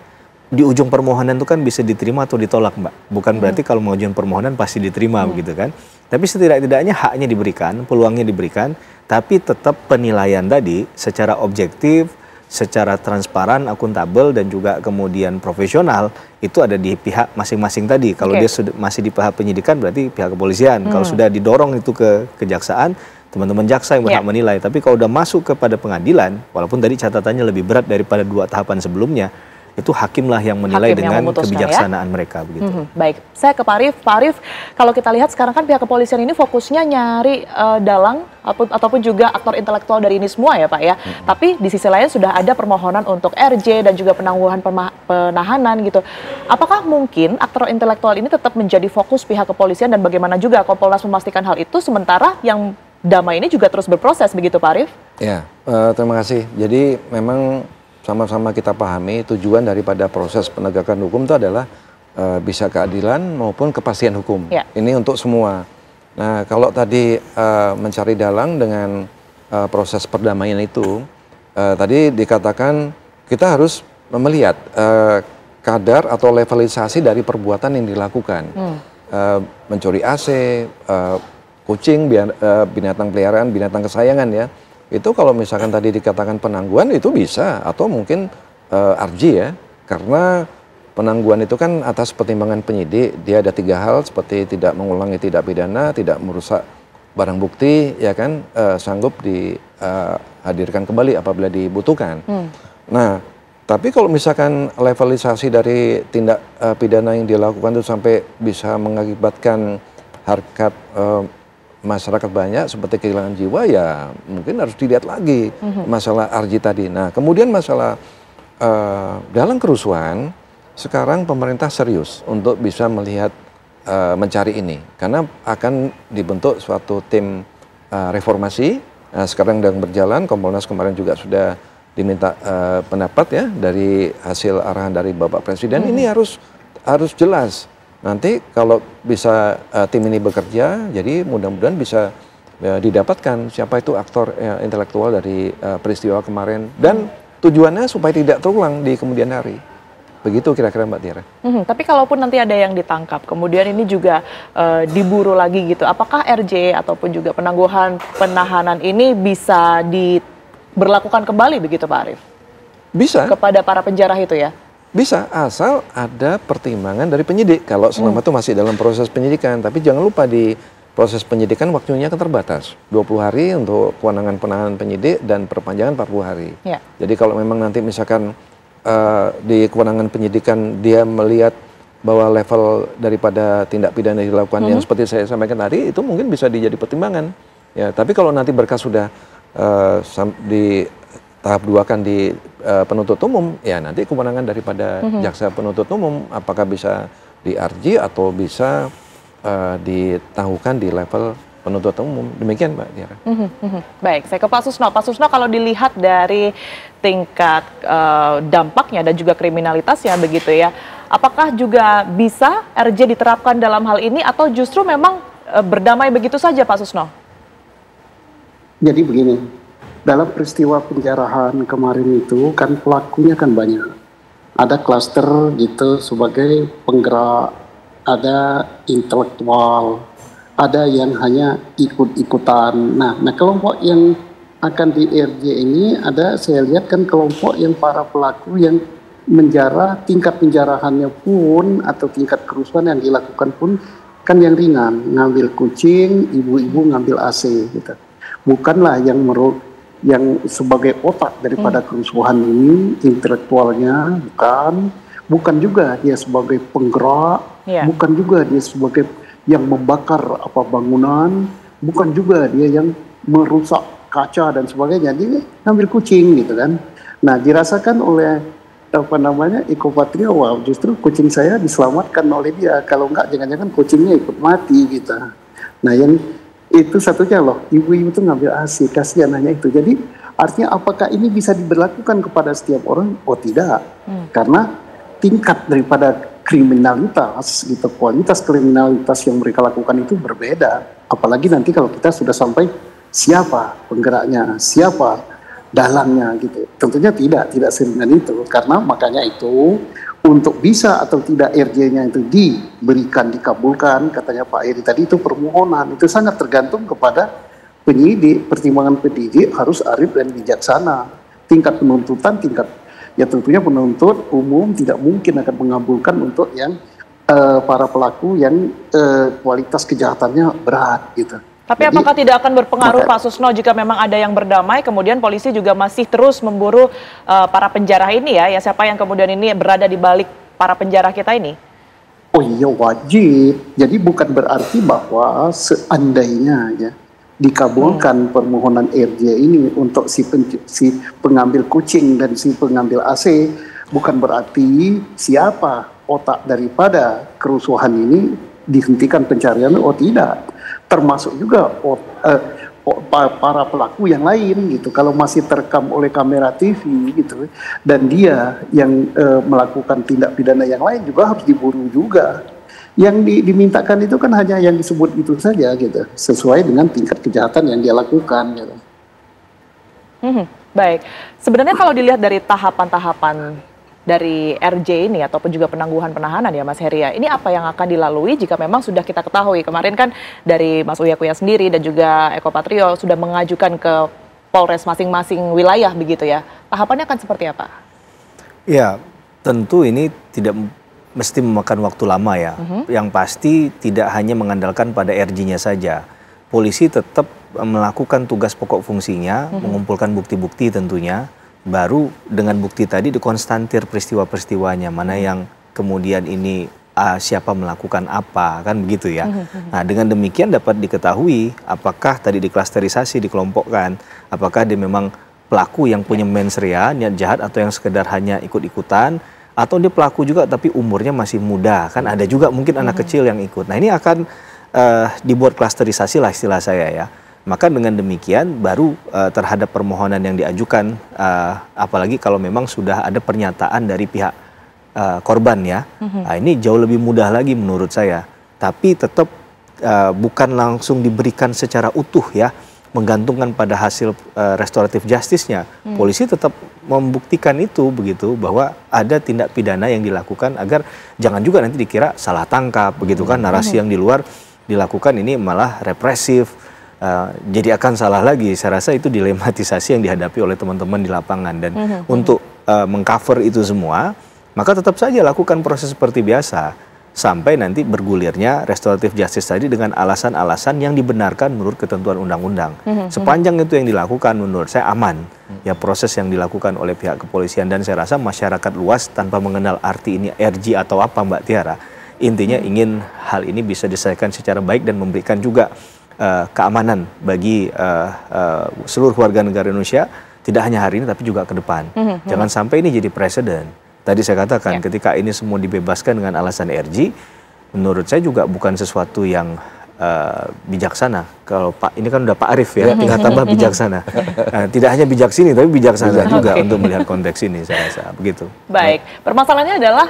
di ujung permohonan itu kan bisa diterima atau ditolak, Mbak. Bukan berarti kalau mengajukan permohonan pasti diterima begitu kan. Tapi setidak-tidaknya haknya diberikan, peluangnya diberikan, tapi tetap penilaian tadi secara objektif, secara transparan, akuntabel, dan juga kemudian profesional itu ada di pihak masing-masing tadi. Kalau dia sudah masih di pihak penyidikan berarti pihak kepolisian. Kalau sudah didorong itu ke kejaksaan, teman-teman jaksa yang berhak menilai. Tapi kalau udah masuk kepada pengadilan, walaupun tadi catatannya lebih berat daripada 2 tahapan sebelumnya, itu hakimlah yang menilai dengan kebijaksanaan mereka begitu. Baik, saya ke Pak Arief. Pak Arief, kalau kita lihat sekarang kan pihak kepolisian ini fokusnya nyari dalang ataupun juga aktor intelektual dari ini semua ya Pak ya. Tapi di sisi lain sudah ada permohonan untuk RJ dan juga penangguhan penahanan gitu. Apakah mungkin aktor intelektual ini tetap menjadi fokus pihak kepolisian dan bagaimana juga Kompolnas memastikan hal itu sementara yang damai ini juga terus berproses begitu Pak Arief? Ya, terima kasih. Jadi memang sama-sama kita pahami tujuan daripada proses penegakan hukum itu adalah bisa keadilan maupun kepastian hukum. Ini untuk semua. Nah, kalau tadi mencari dalang dengan proses perdamaian itu, tadi dikatakan kita harus melihat kadar atau levelisasi dari perbuatan yang dilakukan. Mencuri AC, kucing, binatang peliharaan, binatang kesayangan ya. Itu kalau misalkan tadi dikatakan penangguhan itu bisa, atau mungkin RJ ya, karena penangguhan itu kan atas pertimbangan penyidik, dia ada 3 hal seperti tidak mengulangi tindak pidana, tidak merusak barang bukti, ya kan, sanggup dihadirkan kembali apabila dibutuhkan. Nah, tapi kalau misalkan levelisasi dari tindak pidana yang dilakukan itu sampai bisa mengakibatkan harkat masyarakat banyak seperti kehilangan jiwa, ya mungkin harus dilihat lagi masalah RJ tadi. Nah, kemudian masalah dalam kerusuhan, sekarang pemerintah serius untuk bisa melihat mencari ini, karena akan dibentuk suatu tim reformasi. Sekarang sedang berjalan, Kompolnas kemarin juga sudah diminta pendapat ya dari hasil arahan dari Bapak Presiden. Ini harus jelas. Nanti kalau bisa tim ini bekerja, jadi mudah-mudahan bisa didapatkan siapa itu aktor intelektual dari peristiwa kemarin, dan tujuannya supaya tidak terulang di kemudian hari. Begitu kira-kira Mbak Tiara. Tapi kalaupun nanti ada yang ditangkap, kemudian ini juga diburu lagi gitu, apakah RJ ataupun juga penangguhan penahanan ini bisa diberlakukan kembali begitu Pak Arief? Bisa. Kepada para penjara itu ya? Bisa, asal ada pertimbangan dari penyidik. Kalau selama itu masih dalam proses penyidikan. Tapi jangan lupa di proses penyidikan waktunya kan terbatas. 20 hari untuk kewenangan penahanan penyidik dan perpanjangan 40 hari. Jadi kalau memang nanti misalkan di kewenangan penyidikan dia melihat bahwa level daripada tindak pidana yang dilakukan yang seperti saya sampaikan tadi, itu mungkin bisa dijadi pertimbangan. Ya, tapi kalau nanti berkas sudah di tahap 2 kan di penuntut umum, ya nanti kewenangan daripada jaksa penuntut umum apakah bisa di RJ atau bisa ditahukan di level penuntut umum. Demikian Mbak Tiara. Baik, saya ke Pak Susno. Pak Susno, kalau dilihat dari tingkat dampaknya dan juga kriminalitasnya begitu ya, apakah juga bisa RJ diterapkan dalam hal ini atau justru memang berdamai begitu saja Pak Susno? Jadi begini, dalam peristiwa penjarahan kemarin itu kan pelakunya kan banyak. Ada klaster gitu sebagai penggerak, ada intelektual, ada yang hanya ikut-ikutan. Nah kelompok yang akan di RJ ini ada, saya lihat kan kelompok yang para pelaku yang menjara, tingkat penjarahannya pun atau tingkat kerusuhan yang dilakukan pun kan yang ringan, ngambil kucing, ibu-ibu ngambil AC gitu. Bukanlah yang sebagai otak daripada kerusuhan ini, intelektualnya bukan juga dia sebagai penggerak, bukan juga dia sebagai yang membakar bangunan, bukan juga dia yang merusak kaca dan sebagainya, dia ngambil kucing gitu kan. Nah, dirasakan oleh Eko Patrio, wah justru kucing saya diselamatkan oleh dia, kalau enggak jangan-jangan kucingnya ikut mati gitu. Nah, yang itu satunya loh, ibu-ibu itu ngambil AC, kasihan hanya itu. Jadi artinya apakah ini bisa diberlakukan kepada setiap orang? Oh tidak, karena tingkat daripada kriminalitas gitu, kualitas kriminalitas yang mereka lakukan itu berbeda. Apalagi nanti kalau kita sudah sampai siapa penggeraknya, siapa dalangnya gitu. Tentunya tidak seringan itu. Karena makanya itu untuk bisa atau tidak RJ-nya itu diberikan, dikabulkan, katanya Pak Heri tadi itu permohonan. Itu sangat tergantung kepada penyidik. Pertimbangan penyidik harus arif dan bijaksana. Tingkat penuntutan, ya tentunya penuntut umum tidak mungkin akan mengabulkan untuk yang para pelaku yang kualitas kejahatannya berat gitu. Tapi apakah tidak akan berpengaruh Pak Susno jika memang ada yang berdamai, kemudian polisi juga masih terus memburu para penjara ini ya siapa yang kemudian ini berada di balik para penjara kita ini? Oh iya wajib. Jadi bukan berarti bahwa seandainya ya dikabulkan permohonan RJ ini untuk si pengambil kucing dan si pengambil AC, bukan berarti siapa otak daripada kerusuhan ini dihentikan pencarian. Oh tidak. Termasuk juga para pelaku yang lain gitu. Kalau masih terekam oleh kamera TV gitu, dan dia yang melakukan tindak pidana yang lain juga harus diburu juga. Yang dimintakan itu kan hanya yang disebut itu saja gitu, sesuai dengan tingkat kejahatan yang dia lakukan gitu. Baik, sebenarnya kalau dilihat dari tahapan-tahapan dari RJ ini ataupun juga penangguhan penahanan ya Mas Heri ya, ini apa yang akan dilalui jika memang sudah kita ketahui kemarin kan dari Mas Uya Kuya sendiri dan juga Eko Patrio sudah mengajukan ke Polres masing-masing wilayah begitu ya, tahapannya akan seperti apa? Ya tentu ini tidak mesti memakan waktu lama ya, yang pasti tidak hanya mengandalkan pada RJ-nya saja, polisi tetap melakukan tugas pokok fungsinya, mengumpulkan bukti-bukti tentunya. Baru dengan bukti tadi dikonstantir peristiwa-peristiwanya, mana yang kemudian ini siapa melakukan apa, kan begitu ya. Nah dengan demikian dapat diketahui apakah tadi diklasterisasi, dikelompokkan, apakah dia memang pelaku yang punya mens rea, niat jahat, atau yang sekedar hanya ikut-ikutan, atau dia pelaku juga tapi umurnya masih muda, kan ada juga mungkin anak kecil yang ikut. Nah ini akan dibuat klasterisasi lah istilah saya ya. Maka dengan demikian baru terhadap permohonan yang diajukan, apalagi kalau memang sudah ada pernyataan dari pihak korban ya, nah, ini jauh lebih mudah lagi menurut saya. Tapi tetap bukan langsung diberikan secara utuh ya, menggantungkan pada hasil restoratif justice-nya. Polisi tetap membuktikan itu begitu, bahwa ada tindak pidana yang dilakukan agar jangan juga nanti dikira salah tangkap begitu kan, narasi yang di luar dilakukan ini malah represif. Jadi akan salah lagi. Saya rasa itu dilematisasi yang dihadapi oleh teman-teman di lapangan, dan untuk mengcover itu semua, maka tetap saja lakukan proses seperti biasa sampai nanti bergulirnya restoratif justice tadi dengan alasan-alasan yang dibenarkan menurut ketentuan undang-undang. Sepanjang itu yang dilakukan, menurut saya aman ya proses yang dilakukan oleh pihak kepolisian, dan saya rasa masyarakat luas tanpa mengenal arti ini RJ atau apa Mbak Tiara, intinya ingin hal ini bisa diselesaikan secara baik dan memberikan juga keamanan bagi seluruh warga negara Indonesia, tidak hanya hari ini tapi juga ke depan. Jangan sampai ini jadi presiden. Tadi saya katakan ketika ini semua dibebaskan dengan alasan RJ, menurut saya juga bukan sesuatu yang bijaksana. Kalau Pak ini kan udah Pak Arief ya, tinggal tambah bijaksana. Tidak hanya bijak sini tapi bijaksana juga untuk melihat konteks ini, saya rasa begitu. Baik, permasalahannya adalah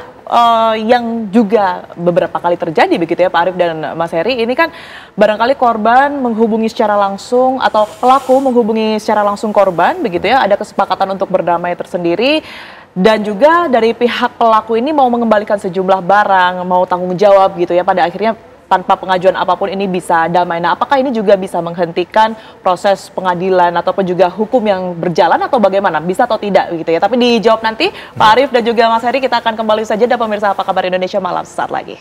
yang juga beberapa kali terjadi begitu ya Pak Arief dan Mas Heri, ini kan barangkali korban menghubungi secara langsung atau pelaku menghubungi secara langsung korban begitu ya, ada kesepakatan untuk berdamai tersendiri, dan juga dari pihak pelaku ini mau mengembalikan sejumlah barang, mau tanggung jawab gitu ya, pada akhirnya tanpa pengajuan apapun ini bisa damai. Nah, apakah ini juga bisa menghentikan proses pengadilan ataupun juga hukum yang berjalan atau bagaimana? Bisa atau tidak gitu ya. Tapi dijawab nanti Pak Arief dan juga Mas Heri. Kita akan kembali saja dan pemirsa Apa Kabar Indonesia Malam sesaat lagi.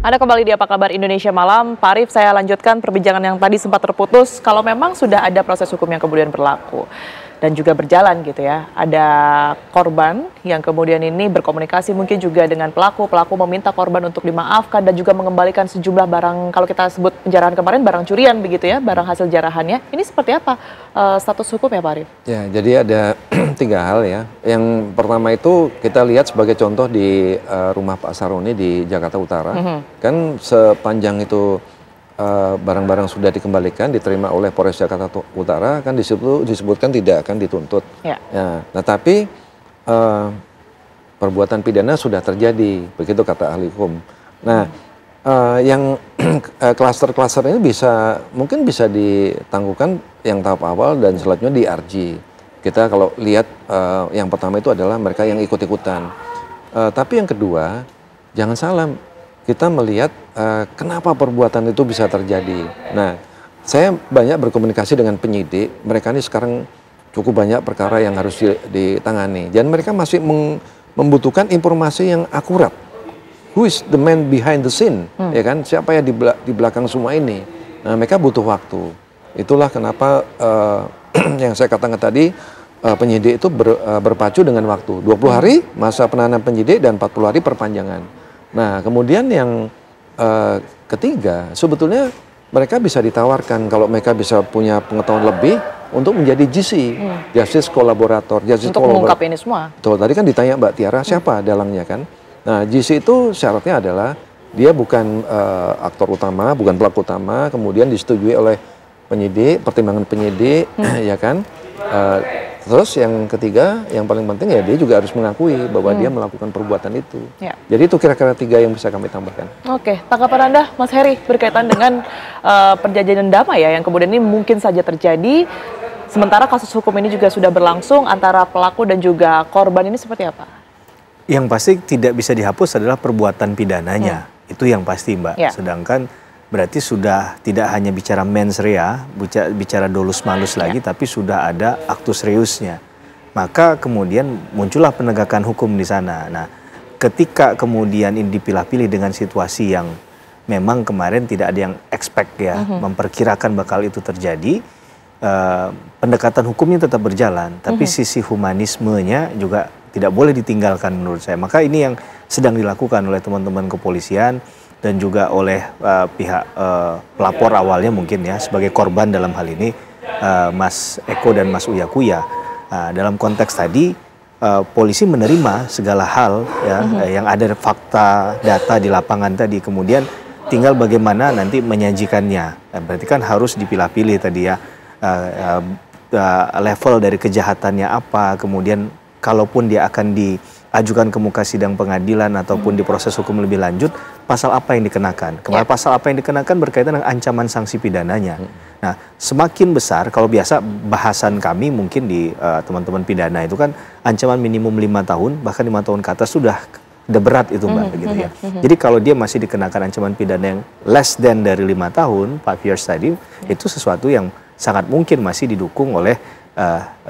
Anda kembali di Apa Kabar Indonesia Malam. Pak Arief, saya lanjutkan perbincangan yang tadi sempat terputus. Kalau memang sudah ada proses hukum yang kemudian berlaku dan juga berjalan gitu ya, ada korban yang kemudian ini berkomunikasi mungkin juga dengan pelaku meminta korban untuk dimaafkan dan juga mengembalikan sejumlah barang, kalau kita sebut penjarahan kemarin barang curian begitu ya, barang hasil jarahannya. Ini seperti apa status hukum ya Pak Arief? Ya, jadi ada 3 hal ya. Yang pertama itu kita lihat sebagai contoh di rumah Pak Saroni di Jakarta Utara. Kan sepanjang itu barang-barang sudah dikembalikan, diterima oleh Polres Jakarta Utara, kan disebutkan tidak akan dituntut. Ya. Nah, tapi perbuatan pidana sudah terjadi, begitu kata ahli hukum. Nah, yang klaster-klaster ini mungkin bisa ditangguhkan yang tahap awal dan selanjutnya di RG. Kita kalau lihat yang pertama itu adalah mereka yang ikut-ikutan. Tapi yang kedua, jangan salah, kita melihat kenapa perbuatan itu bisa terjadi. Nah, saya banyak berkomunikasi dengan penyidik, mereka ini sekarang cukup banyak perkara yang harus ditangani. Dan mereka masih membutuhkan informasi yang akurat. Who is the man behind the scene, ya kan? Siapa yang di belakang semua ini? Nah, mereka butuh waktu. Itulah kenapa yang saya katakan tadi, penyidik itu berpacu dengan waktu. 20 hari masa penahanan penyidik dan 40 hari perpanjangan. Nah, kemudian yang ketiga, sebetulnya mereka bisa ditawarkan kalau mereka bisa punya pengetahuan lebih untuk menjadi GC, Justice Collaborator. Untuk mengungkap ini semua. Tuh, tadi kan ditanya Mbak Tiara, siapa dalangnya kan? Nah, GC itu syaratnya adalah dia bukan aktor utama, bukan pelaku utama, kemudian disetujui oleh penyidik, pertimbangan penyidik, ya kan? Terus yang ketiga, yang paling penting ya dia juga harus mengakui bahwa dia melakukan perbuatan itu. Ya. Jadi itu kira-kira 3 yang bisa kami tambahkan. Oke, tanggapan Anda, Mas Heri, berkaitan dengan perjanjian damai ya, yang kemudian ini mungkin saja terjadi, sementara kasus hukum ini juga sudah berlangsung antara pelaku dan juga korban, ini seperti apa? Yang pasti tidak bisa dihapus adalah perbuatan pidananya. Itu yang pasti, Mbak. Ya. Sedangkan berarti sudah tidak hanya bicara mens rea, bicara dolus malus lagi, tapi sudah ada actus reusnya. Maka kemudian muncullah penegakan hukum di sana. Nah, ketika kemudian ini dipilah-pilih dengan situasi yang memang kemarin tidak ada yang expect ya, memperkirakan bakal itu terjadi, pendekatan hukumnya tetap berjalan, tapi sisi humanismenya juga tidak boleh ditinggalkan menurut saya. Maka ini yang sedang dilakukan oleh teman-teman kepolisian dan juga oleh pihak pelapor awalnya mungkin ya, sebagai korban dalam hal ini Mas Eko dan Mas Uya Kuya. Dalam konteks tadi polisi menerima segala hal ya, yang ada fakta data di lapangan tadi, kemudian tinggal bagaimana nanti menyajikannya. Berarti kan harus dipilah-pilih tadi ya, level dari kejahatannya apa, kemudian kalaupun dia akan diajukan ke muka sidang pengadilan ataupun di proses hukum lebih lanjut, pasal apa yang dikenakan. Pasal apa yang dikenakan berkaitan dengan ancaman sanksi pidananya. Nah, semakin besar, kalau biasa bahasan kami mungkin di teman-teman pidana itu kan ancaman minimum 5 tahun, bahkan 5 tahun ke atas sudah berat itu Mbak, gitu ya. Jadi kalau dia masih dikenakan ancaman pidana yang less than dari 5 tahun, 5 years tadi, itu sesuatu yang sangat mungkin masih didukung oleh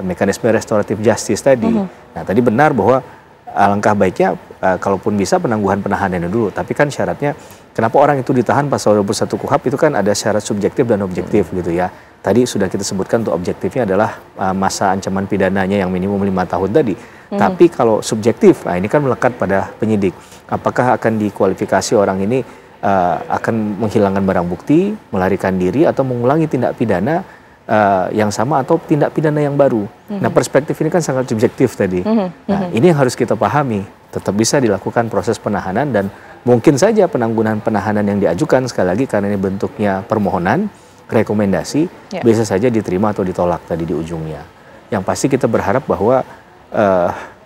mekanisme restoratif justice tadi. Nah, tadi benar bahwa alangkah baiknya kalaupun bisa penangguhan penahanannya dulu. Tapi kan syaratnya kenapa orang itu ditahan pasal 21 KUHP itu kan ada syarat subjektif dan objektif gitu ya. Tadi sudah kita sebutkan untuk objektifnya adalah masa ancaman pidananya yang minimum 5 tahun tadi. Tapi kalau subjektif, nah ini kan melekat pada penyidik. Apakah akan dikualifikasi orang ini akan menghilangkan barang bukti, melarikan diri, atau mengulangi tindak pidana yang sama atau tindak pidana yang baru. Nah, perspektif ini kan sangat subjektif tadi. Nah, ini yang harus kita pahami. Tetap bisa dilakukan proses penahanan dan mungkin saja penangguhan penahanan yang diajukan, sekali lagi karena ini bentuknya permohonan, rekomendasi, bisa saja diterima atau ditolak tadi di ujungnya. Yang pasti kita berharap bahwa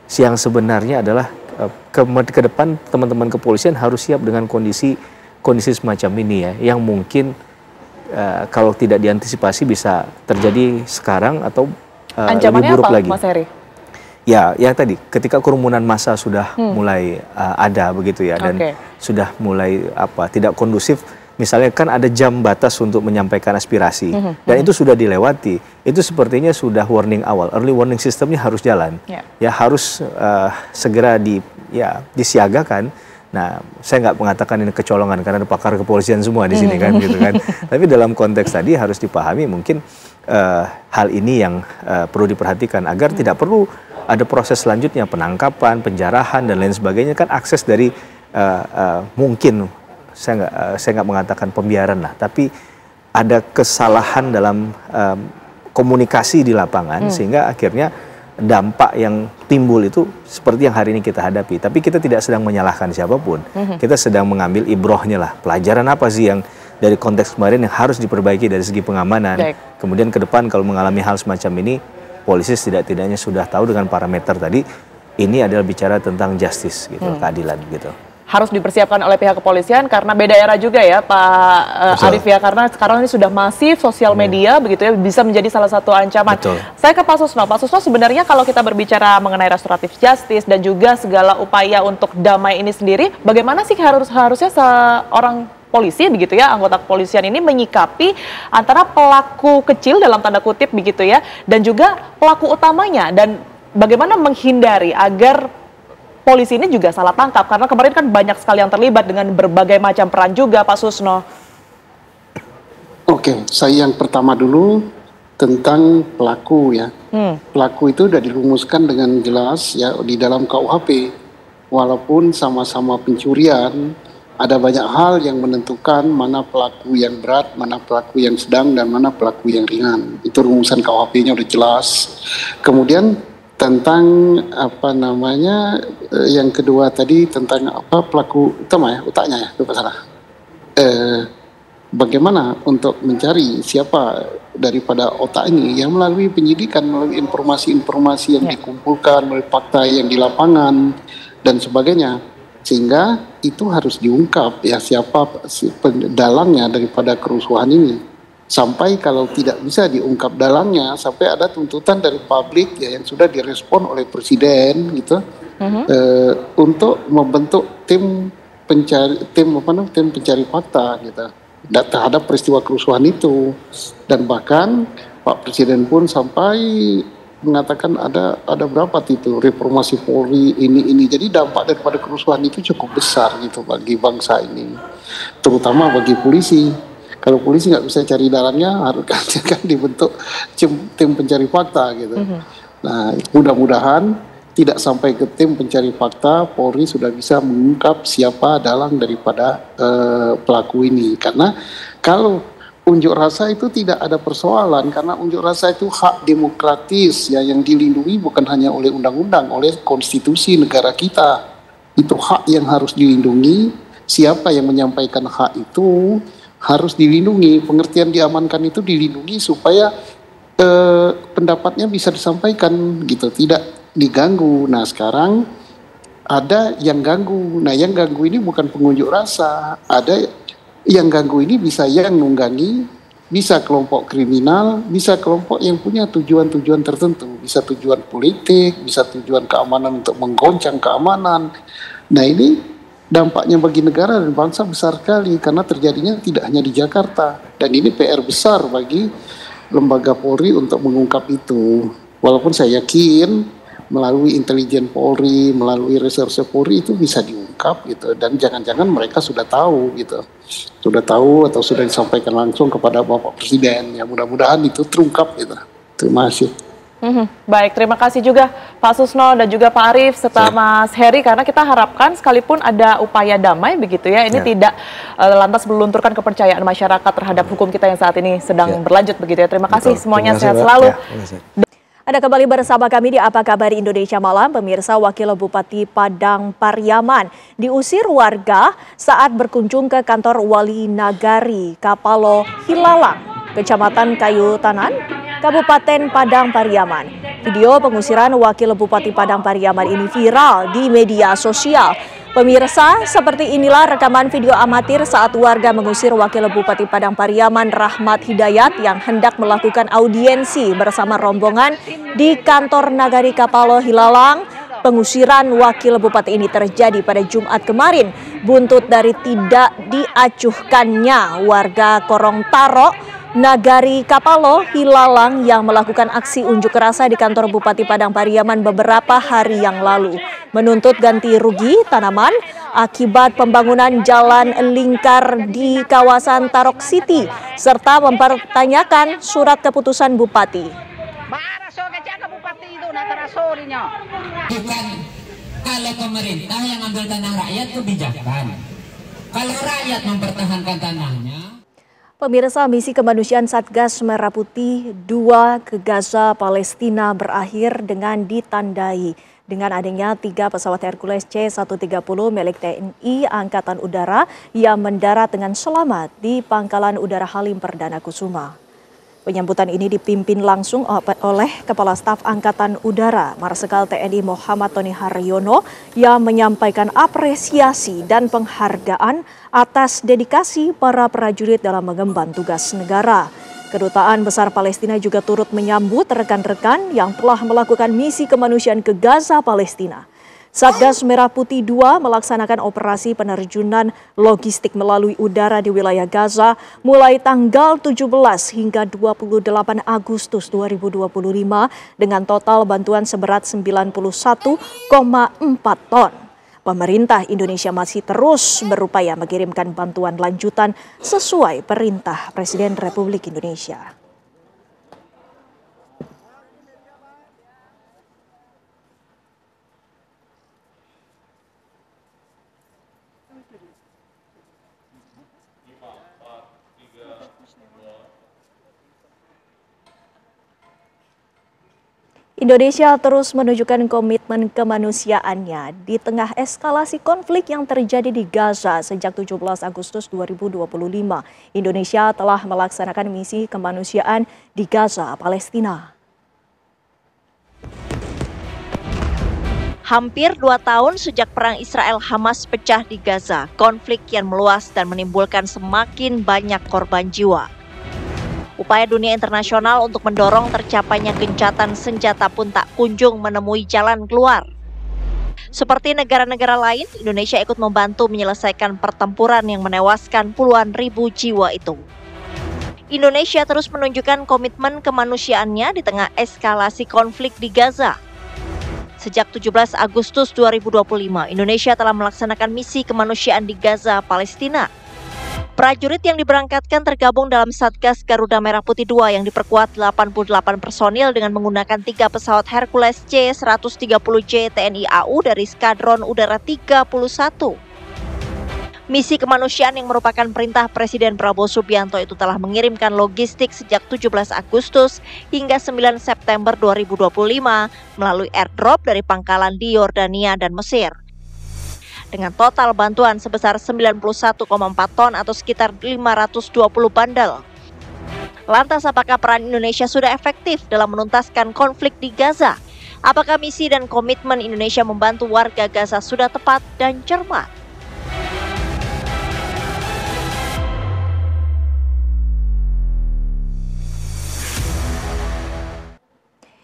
yang sebenarnya adalah ke depan teman-teman kepolisian harus siap dengan kondisi semacam ini ya, yang mungkin kalau tidak diantisipasi bisa terjadi sekarang atau lebih buruk lagi. Mas Heri? Ya, yang tadi ketika kerumunan massa sudah mulai ada begitu ya, dan sudah mulai tidak kondusif. Misalnya kan ada jam batas untuk menyampaikan aspirasi dan itu sudah dilewati. Itu sepertinya sudah warning awal, early warning systemnya harus jalan. Ya harus segera disiagakan. Nah, saya nggak mengatakan ini kecolongan karena ada pakar kepolisian semua di sini kan, gitu kan. Tapi dalam konteks tadi harus dipahami mungkin hal ini yang perlu diperhatikan agar tidak perlu ada proses selanjutnya penangkapan, penjarahan dan lain sebagainya, kan akses dari mungkin saya nggak mengatakan pembiaran lah, tapi ada kesalahan dalam komunikasi di lapangan sehingga akhirnya dampak yang timbul itu seperti yang hari ini kita hadapi. Tapi kita tidak sedang menyalahkan siapapun. Kita sedang mengambil ibrohnya lah. Pelajaran apa sih yang dari konteks kemarin yang harus diperbaiki dari segi pengamanan. Kemudian ke depan kalau mengalami hal semacam ini, polisi tidak-tidaknya sudah tahu dengan parameter tadi, ini adalah bicara tentang justice gitu, keadilan gitu. harus dipersiapkan oleh pihak kepolisian karena beda era juga ya Pak Arief ya, karena sekarang ini sudah masif sosial media begitu ya, bisa menjadi salah satu ancaman. Saya ke Pak Susno. Pak Susno, sebenarnya kalau kita berbicara mengenai restoratif justice dan juga segala upaya untuk damai ini sendiri, bagaimana sih harusnya seorang polisi begitu ya, anggota kepolisian ini menyikapi antara pelaku kecil dalam tanda kutip begitu ya, dan juga pelaku utamanya, dan bagaimana menghindari agar polisi ini juga salah tangkap, karena kemarin kan banyak sekali yang terlibat dengan berbagai macam peran juga, Pak Susno. Oke, saya yang pertama dulu tentang pelaku ya. Pelaku itu sudah dirumuskan dengan jelas ya di dalam KUHP. Walaupun sama-sama pencurian, ada banyak hal yang menentukan mana pelaku yang berat, mana pelaku yang sedang, dan mana pelaku yang ringan. Itu rumusan KUHP-nya udah jelas. Kemudian tentang yang kedua tadi tentang pelaku utama ya, otaknya ya, lupa salah. Bagaimana untuk mencari siapa daripada otak ini yang melalui penyidikan, melalui informasi-informasi yang dikumpulkan, melalui fakta yang di lapangan dan sebagainya, sehingga itu harus diungkap ya siapa dalangnya daripada kerusuhan ini. Sampai kalau tidak bisa diungkap dalangnya, sampai ada tuntutan dari publik ya yang sudah direspon oleh presiden gitu, untuk membentuk tim pencari fakta gitu terhadap peristiwa kerusuhan itu. Dan bahkan Pak Presiden pun sampai mengatakan ada berapa itu reformasi Polri ini. Jadi dampak daripada kerusuhan itu cukup besar gitu bagi bangsa ini, terutama bagi polisi. Kalau polisi nggak bisa cari dalangnya, harus kan dibentuk tim pencari fakta gitu. Nah, mudah-mudahan tidak sampai ke tim pencari fakta, Polri sudah bisa mengungkap siapa dalang daripada pelaku ini. Karena kalau unjuk rasa itu tidak ada persoalan, karena unjuk rasa itu hak demokratis ya, yang dilindungi bukan hanya oleh undang-undang, oleh konstitusi negara kita. Itu hak yang harus dilindungi. Siapa yang menyampaikan hak itu harus dilindungi, pengertian diamankan itu dilindungi supaya pendapatnya bisa disampaikan gitu, tidak diganggu. Nah sekarang ada yang ganggu. Nah yang ganggu ini bukan pengunjuk rasa, ada yang ganggu ini bisa yang nunggangi, bisa kelompok kriminal, bisa kelompok yang punya tujuan-tujuan tertentu, bisa tujuan politik, bisa tujuan keamanan untuk menggoncang keamanan. Nah ini dampaknya bagi negara dan bangsa besar sekali karena terjadinya tidak hanya di Jakarta, dan ini PR besar bagi lembaga Polri untuk mengungkap itu. Walaupun saya yakin melalui intelijen Polri, melalui reserse Polri itu bisa diungkap gitu, dan jangan-jangan mereka sudah tahu gitu, sudah tahu atau sudah disampaikan langsung kepada Bapak Presiden. Ya mudah-mudahan itu terungkap gitu. Terima kasih. Baik, terima kasih juga Pak Susno dan juga Pak Arief serta Mas Heri, karena kita harapkan sekalipun ada upaya damai begitu ya, ini tidak lantas melunturkan kepercayaan masyarakat terhadap hukum kita yang saat ini sedang berlanjut begitu ya. Terima kasih semuanya, sehat selalu. Ada kembali bersama kami di Apa Kabar Indonesia Malam. Pemirsa, Wakil Bupati Padang Pariaman diusir warga saat berkunjung ke kantor Wali Nagari Kapalo Hilalang, Kecamatan Kayu Tanan, Kabupaten Padang Pariaman. Video pengusiran Wakil Bupati Padang Pariaman ini viral di media sosial. Pemirsa, seperti inilah rekaman video amatir saat warga mengusir Wakil Bupati Padang Pariaman Rahmat Hidayat yang hendak melakukan audiensi bersama rombongan di kantor Nagari Kapalo Hilalang. Pengusiran Wakil Bupati ini terjadi pada Jumat kemarin, buntut dari tidak diacuhkannya warga Korongtaro Nagari Kapalo Hilalang yang melakukan aksi unjuk rasa di kantor Bupati Padang Pariaman beberapa hari yang lalu, menuntut ganti rugi tanaman akibat pembangunan jalan lingkar di kawasan Tarok City, serta mempertanyakan surat keputusan Bupati. Bukan kalau pemerintah yang ambil tanah rakyat kebijakan, kalau rakyat mempertahankan tanahnya. Pemirsa, misi kemanusiaan Satgas Merah Putih 2 ke Gaza, Palestina berakhir dengan ditandai dengan adanya 3 pesawat Hercules C-130 milik TNI Angkatan Udara yang mendarat dengan selamat di Pangkalan Udara Halim Perdana Kusuma. Penyambutan ini dipimpin langsung oleh Kepala Staf Angkatan Udara Marsikal TNI Muhammad Tony Haryono yang menyampaikan apresiasi dan penghargaan atas dedikasi para prajurit dalam mengemban tugas negara. Kedutaan Besar Palestina juga turut menyambut rekan-rekan yang telah melakukan misi kemanusiaan ke Gaza, Palestina. Satgas Merah Putih II melaksanakan operasi penerjunan logistik melalui udara di wilayah Gaza mulai tanggal 17 hingga 28 Agustus 2025 dengan total bantuan seberat 91,4 ton. Pemerintah Indonesia masih terus berupaya mengirimkan bantuan lanjutan sesuai perintah Presiden Republik Indonesia. Indonesia terus menunjukkan komitmen kemanusiaannya di tengah eskalasi konflik yang terjadi di Gaza sejak 17 Agustus 2025. Indonesia telah melaksanakan misi kemanusiaan di Gaza, Palestina. Hampir 2 tahun sejak perang Israel-Hamas pecah di Gaza, konflik kian meluas dan menimbulkan semakin banyak korban jiwa. Upaya dunia internasional untuk mendorong tercapainya gencatan senjata pun tak kunjung menemui jalan keluar. Seperti negara-negara lain, Indonesia ikut membantu menyelesaikan pertempuran yang menewaskan puluhan ribu jiwa itu. Indonesia terus menunjukkan komitmen kemanusiaannya di tengah eskalasi konflik di Gaza. Sejak 17 Agustus 2025, Indonesia telah melaksanakan misi kemanusiaan di Gaza, Palestina. Prajurit yang diberangkatkan tergabung dalam Satgas Garuda Merah Putih II yang diperkuat 88 personil dengan menggunakan 3 pesawat Hercules C-130J TNI AU dari Skadron Udara 31. Misi kemanusiaan yang merupakan perintah Presiden Prabowo Subianto itu telah mengirimkan logistik sejak 17 Agustus hingga 9 September 2025 melalui airdrop dari pangkalan di Yordania dan Mesir. Dengan total bantuan sebesar 91,4 ton atau sekitar 520 bandel. Lantas apakah peran Indonesia sudah efektif dalam menuntaskan konflik di Gaza? Apakah misi dan komitmen Indonesia membantu warga Gaza sudah tepat dan cermat?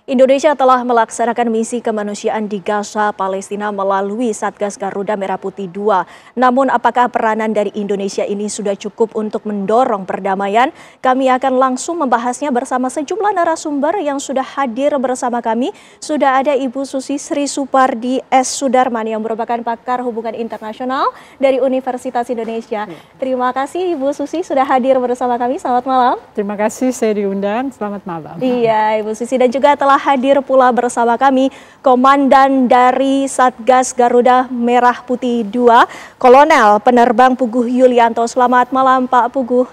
Indonesia telah melaksanakan misi kemanusiaan di Gaza, Palestina melalui Satgas Garuda Merah Putih II. Namun apakah peranan dari Indonesia ini sudah cukup untuk mendorong perdamaian? Kami akan langsung membahasnya bersama sejumlah narasumber yang sudah hadir bersama kami. Sudah ada Ibu Susi Sri Supardi S. Sudarman yang merupakan pakar hubungan internasional dari Universitas Indonesia. Terima kasih Ibu Susi sudah hadir bersama kami. Selamat malam. Terima kasih saya diundang. Selamat malam. Iya Ibu Susi, dan juga telah hadir pula bersama kami Komandan dari Satgas Garuda Merah Putih II, Kolonel Penerbang Puguh Yulianto. Selamat malam Pak Puguh.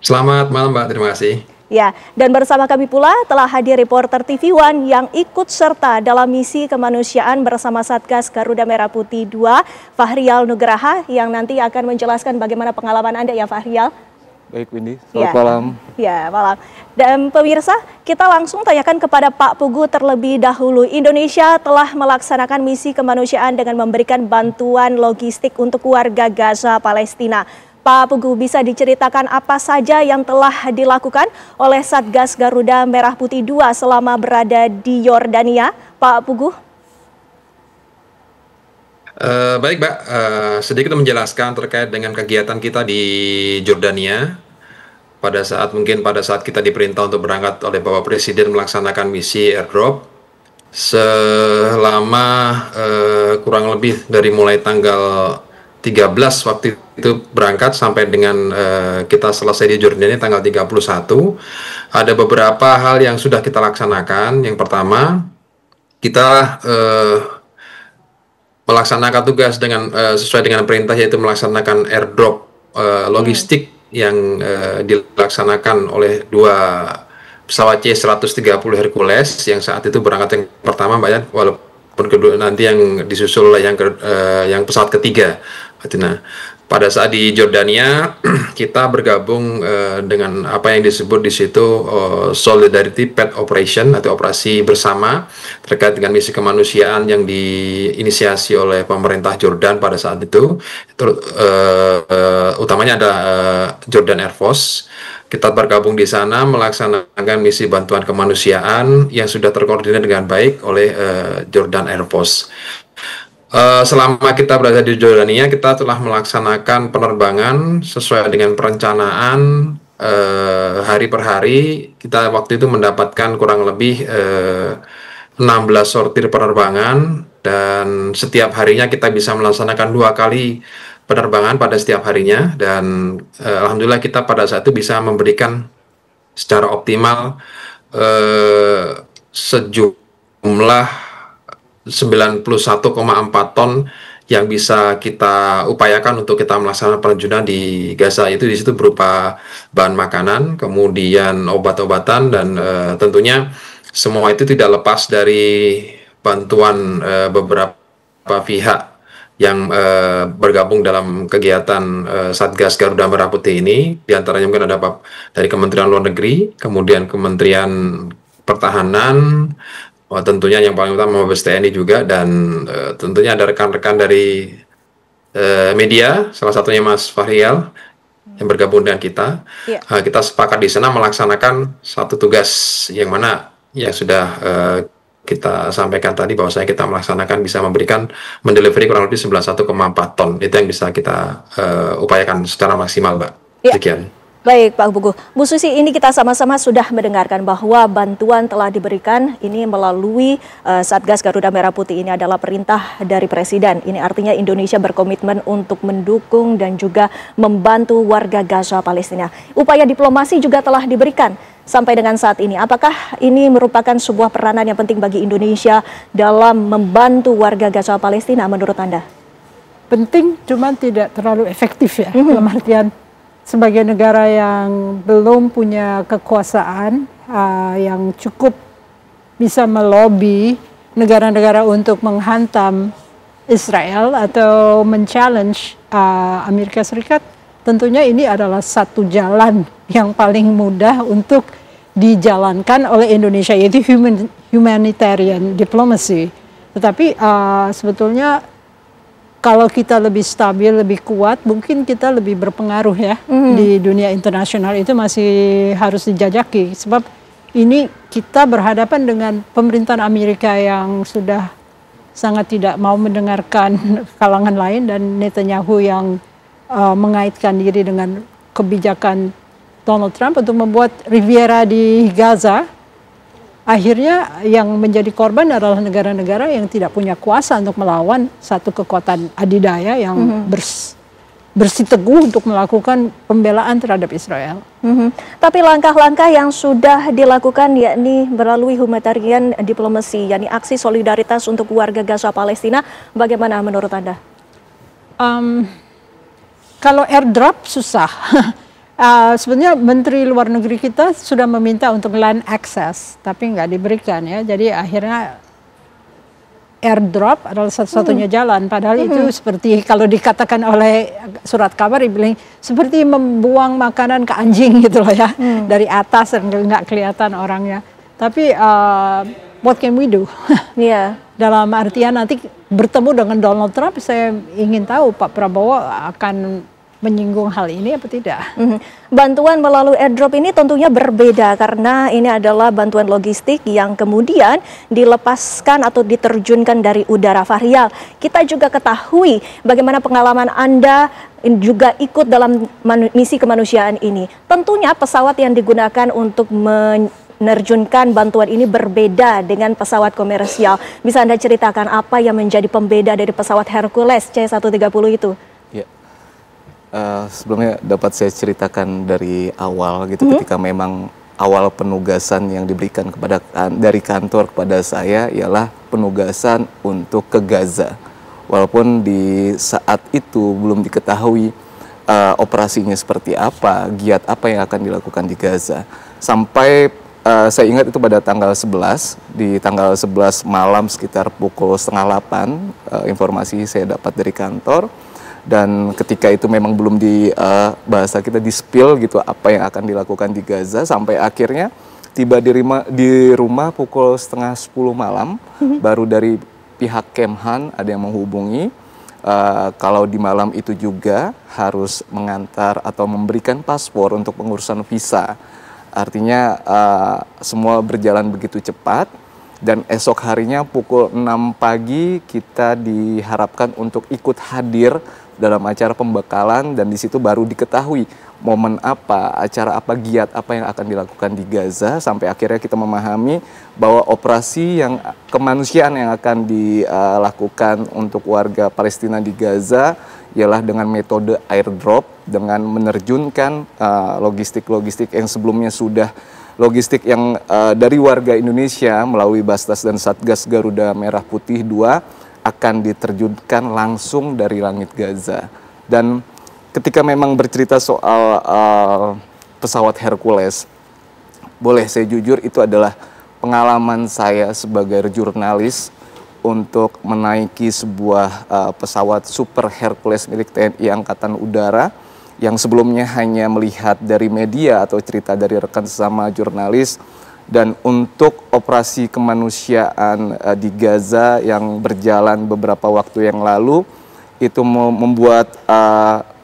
Selamat malam Mbak, terima kasih. Ya, dan bersama kami pula telah hadir reporter TV One yang ikut serta dalam misi kemanusiaan bersama Satgas Garuda Merah Putih II, Fahrial Nugraha, yang nanti akan menjelaskan bagaimana pengalaman Anda ya Fahrial. Baik Windy, selamat malam. Ya, malam. Dan pemirsa, kita langsung tanyakan kepada Pak Puguh terlebih dahulu. Indonesia telah melaksanakan misi kemanusiaan dengan memberikan bantuan logistik untuk warga Gaza, Palestina. Pak Puguh, bisa diceritakan apa saja yang telah dilakukan oleh Satgas Garuda Merah Putih II selama berada di Yordania, Pak Puguh? Baik Mbak, sedikit menjelaskan terkait dengan kegiatan kita di Jordania. Pada saat kita diperintah untuk berangkat oleh Bapak Presiden melaksanakan misi airdrop selama kurang lebih dari mulai tanggal 13 waktu itu berangkat sampai dengan kita selesai di Jordania tanggal 31. Ada beberapa hal yang sudah kita laksanakan. Yang pertama, kita melaksanakan tugas dengan sesuai dengan perintah, yaitu melaksanakan airdrop logistik yang dilaksanakan oleh 2 pesawat C-130 Hercules yang saat itu berangkat yang pertama Mbak ya, walaupun kedua nanti yang disusul yang pesawat ketiga. Nah, pada saat di Jordania kita bergabung dengan apa yang disebut di situ Solidarity Path Operation atau operasi bersama terkait dengan misi kemanusiaan yang diinisiasi oleh pemerintah Jordan pada saat itu. Utamanya ada Jordan Air Force. Kita bergabung di sana melaksanakan misi bantuan kemanusiaan yang sudah terkoordinir dengan baik oleh Jordan Air Force. Selama kita berada di Jordania, kita telah melaksanakan penerbangan sesuai dengan perencanaan hari per hari. Kita waktu itu mendapatkan kurang lebih 16 sortir penerbangan, dan setiap harinya kita bisa melaksanakan 2 kali penerbangan pada setiap harinya, dan alhamdulillah kita pada saat itu bisa memberikan secara optimal sejumlah 91,4 ton yang bisa kita upayakan untuk kita melaksanakan penerjunan di Gaza. Itu di situ berupa bahan makanan, kemudian obat-obatan, dan tentunya semua itu tidak lepas dari bantuan beberapa pihak yang bergabung dalam kegiatan Satgas Garuda Merah Putih ini. Di antaranya mungkin ada dari Kementerian Luar Negeri, kemudian Kementerian Pertahanan, tentunya yang paling utama Mabes TNI juga, dan tentunya ada rekan-rekan dari media, salah satunya Mas Fahrial yang bergabung dengan kita. Kita sepakat di sana melaksanakan satu tugas yang mana yang sudah kita sampaikan tadi, bahwasanya kita melaksanakan bisa mendelivery kurang lebih 91,4 ton. Itu yang bisa kita upayakan secara maksimal, Mbak. Sekian. Baik Pak Bugu, Bu Susi, ini kita sama-sama sudah mendengarkan bahwa bantuan telah diberikan ini melalui Satgas Garuda Merah Putih. Ini adalah perintah dari Presiden. Ini artinya Indonesia berkomitmen untuk mendukung dan juga membantu warga Gaza Palestina. Upaya diplomasi juga telah diberikan sampai dengan saat ini. Apakah ini merupakan sebuah peranan yang penting bagi Indonesia dalam membantu warga Gaza Palestina menurut Anda? Penting, cuman tidak terlalu efektif ya. Dalam artian sebagai negara yang belum punya kekuasaan yang cukup bisa melobi negara-negara untuk menghantam Israel atau men-challenge Amerika Serikat, tentunya ini adalah satu jalan yang paling mudah untuk dijalankan oleh Indonesia, yaitu humanitarian diplomacy. Tetapi sebetulnya kalau kita lebih stabil, lebih kuat, mungkin kita lebih berpengaruh ya di dunia internasional. Itu masih harus dijajaki. Sebab ini kita berhadapan dengan pemerintahan Amerika yang sudah sangat tidak mau mendengarkan kalangan lain, dan Netanyahu yang mengaitkan diri dengan kebijakan Donald Trump untuk membuat Riviera di Gaza. Akhirnya yang menjadi korban adalah negara-negara yang tidak punya kuasa untuk melawan satu kekuatan adidaya yang bersiteguh untuk melakukan pembelaan terhadap Israel. Tapi langkah-langkah yang sudah dilakukan yakni melalui humanitarian diplomasi, yakni aksi solidaritas untuk warga Gaza Palestina, bagaimana menurut Anda? Kalau airdrop susah. Sebenarnya Menteri Luar Negeri kita sudah meminta untuk land access, tapi nggak diberikan ya. Jadi akhirnya airdrop adalah satu-satunya jalan. Padahal itu seperti kalau dikatakan oleh surat kabar, dibilang seperti membuang makanan ke anjing gitu loh ya, dari atas dan nggak kelihatan orangnya. Tapi what can we do? Dalam artian nanti bertemu dengan Donald Trump, saya ingin tahu Pak Prabowo akan menyinggung hal ini apa tidak. Bantuan melalui airdrop ini tentunya berbeda karena ini adalah bantuan logistik yang kemudian dilepaskan atau diterjunkan dari udara. Fahrial, kita juga ketahui bagaimana pengalaman Anda juga ikut dalam misi kemanusiaan ini. Tentunya pesawat yang digunakan untuk menerjunkan bantuan ini berbeda dengan pesawat komersial. Bisa Anda ceritakan apa yang menjadi pembeda dari pesawat Hercules C-130 itu? Sebelumnya dapat saya ceritakan dari awal gitu, ketika memang awal penugasan yang diberikan dari kantor kepada saya ialah penugasan untuk ke Gaza. Walaupun di saat itu belum diketahui operasinya seperti apa, giat apa yang akan dilakukan di Gaza. Sampai saya ingat itu pada tanggal 11, di tanggal 11 malam sekitar pukul 7:30, informasi saya dapat dari kantor. Dan ketika itu memang belum di bahasa kita di spill gitu apa yang akan dilakukan di Gaza, sampai akhirnya tiba di rumah pukul setengah 10 malam, baru dari pihak Kemhan ada yang menghubungi. Kalau di malam itu juga harus mengantar atau memberikan paspor untuk pengurusan visa. Artinya semua berjalan begitu cepat, dan esok harinya pukul 6 pagi kita diharapkan untuk ikut hadir dalam acara pembekalan, dan di situ baru diketahui momen apa, acara apa, giat apa yang akan dilakukan di Gaza, sampai akhirnya kita memahami bahwa operasi yang kemanusiaan yang akan dilakukan untuk warga Palestina di Gaza ialah dengan metode airdrop, dengan menerjunkan logistik-logistik yang sebelumnya sudah logistik yang dari warga Indonesia melalui Bastas dan Satgas Garuda Merah Putih 2 akan diterjunkan langsung dari langit Gaza. Dan ketika memang bercerita soal pesawat Hercules, boleh saya jujur itu adalah pengalaman saya sebagai jurnalis untuk menaiki sebuah pesawat Super Hercules milik TNI Angkatan Udara yang sebelumnya hanya melihat dari media atau cerita dari rekan sesama jurnalis. Dan untuk operasi kemanusiaan di Gaza yang berjalan beberapa waktu yang lalu, itu membuat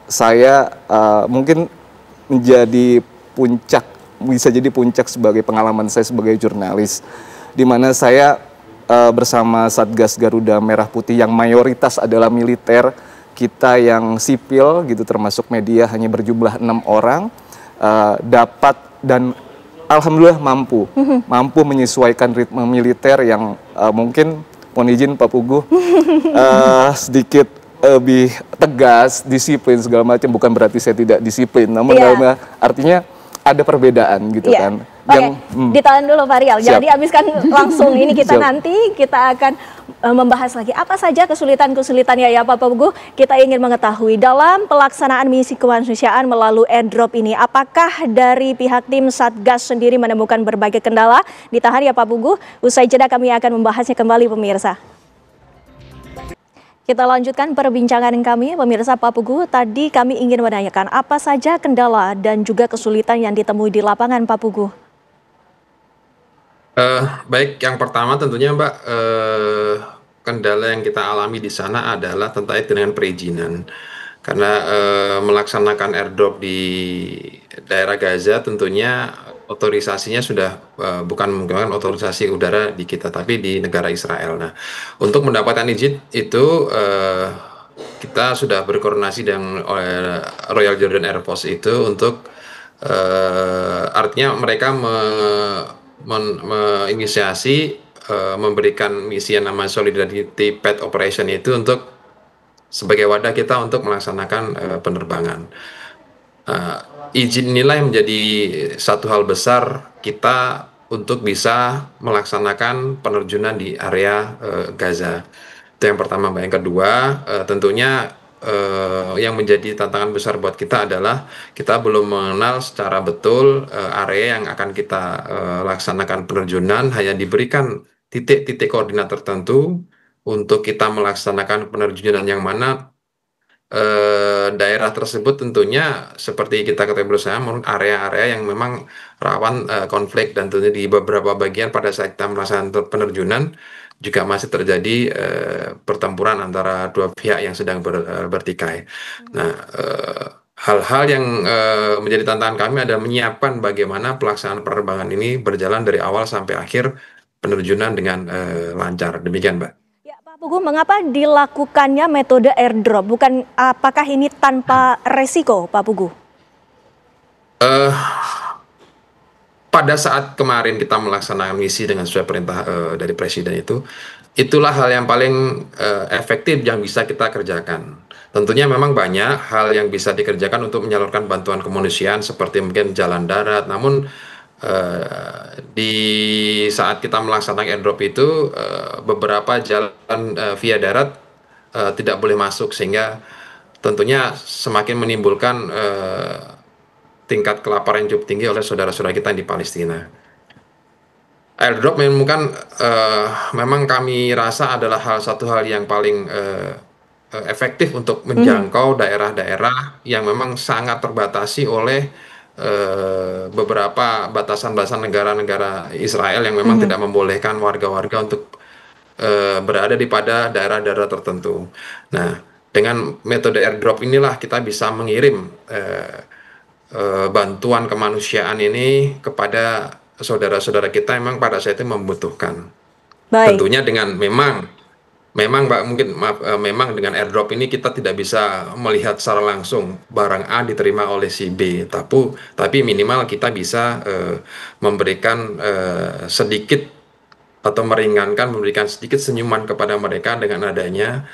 saya mungkin menjadi puncak, bisa jadi puncak sebagai pengalaman saya sebagai jurnalis, di mana saya bersama Satgas Garuda Merah Putih yang mayoritas adalah militer, kita yang sipil gitu termasuk media hanya berjumlah 6 orang, dapat dan alhamdulillah mampu menyesuaikan ritme militer yang mungkin, mohon izin Pak Puguh, sedikit lebih tegas, disiplin segala macam. Bukan berarti saya tidak disiplin, namun artinya ada perbedaan gitu kan. Oke, ditahan dulu Pak Rial, jangan dihabiskan langsung. Ini kita nanti kita akan membahas lagi apa saja kesulitan-kesulitannya ya Pak Puguh. Kita ingin mengetahui dalam pelaksanaan misi kemanusiaan melalui airdrop ini, apakah dari pihak tim Satgas sendiri menemukan berbagai kendala? Ditahan ya Pak Puguh, usai jeda kami akan membahasnya kembali pemirsa. Kita lanjutkan perbincangan kami, pemirsa. Pak Puguh, tadi kami ingin menanyakan apa saja kendala dan juga kesulitan yang ditemui di lapangan Pak Puguh. Baik, yang pertama tentunya Mbak, kendala yang kita alami di sana adalah terkait dengan perizinan. Karena melaksanakan airdrop di daerah Gaza tentunya otorisasinya sudah bukan menggunakan otorisasi udara di kita, tapi di negara Israel. Nah, untuk mendapatkan izin itu kita sudah berkoordinasi dengan Royal Jordan Air Force itu untuk artinya mereka menginisiasi memberikan misi yang namanya Solidarity Path Operation itu untuk sebagai wadah kita untuk melaksanakan penerbangan. Izin inilah yang menjadi satu hal besar kita untuk bisa melaksanakan penerjunan di area Gaza. Itu yang pertama, Mbak. Yang kedua, tentunya yang menjadi tantangan besar buat kita adalah kita belum mengenal secara betul area yang akan kita laksanakan penerjunan, hanya diberikan titik-titik koordinat tertentu untuk kita melaksanakan penerjunan yang mana daerah tersebut tentunya seperti kita ketahui bersama area-area yang memang rawan konflik, dan tentunya di beberapa bagian pada saat kita melaksanakan penerjunan juga masih terjadi pertempuran antara dua pihak yang sedang bertikai. Nah, hal-hal yang menjadi tantangan kami adalah menyiapkan bagaimana pelaksanaan penerbangan ini berjalan dari awal sampai akhir penerjunan dengan lancar. Demikian, Mbak. Ya, Pak Puguh, mengapa dilakukannya metode airdrop? Apakah ini tanpa resiko, Pak Puguh? Pada saat kemarin kita melaksanakan misi dengan sesuai perintah dari Presiden itulah hal yang paling efektif yang bisa kita kerjakan. Tentunya memang banyak hal yang bisa dikerjakan untuk menyalurkan bantuan kemanusiaan seperti mungkin jalan darat, namun di saat kita melaksanakan airdrop itu beberapa jalan via darat tidak boleh masuk, sehingga tentunya semakin menimbulkan tingkat kelaparan yang cukup tinggi oleh saudara-saudara kita di Palestina. Airdrop memang kami rasa adalah satu hal yang paling efektif untuk menjangkau daerah-daerah yang memang sangat terbatasi oleh beberapa batasan-batasan negara-negara Israel yang memang tidak membolehkan warga-warga untuk berada pada daerah-daerah tertentu. Nah, dengan metode airdrop inilah kita bisa mengirim bantuan kemanusiaan ini kepada saudara-saudara kita yang memang pada saat itu membutuhkan. Baik. Tentunya dengan memang Mbak, mungkin memang dengan airdrop ini kita tidak bisa melihat secara langsung barang A diterima oleh si B, tapi minimal kita bisa memberikan sedikit atau memberikan sedikit senyuman kepada mereka dengan adanya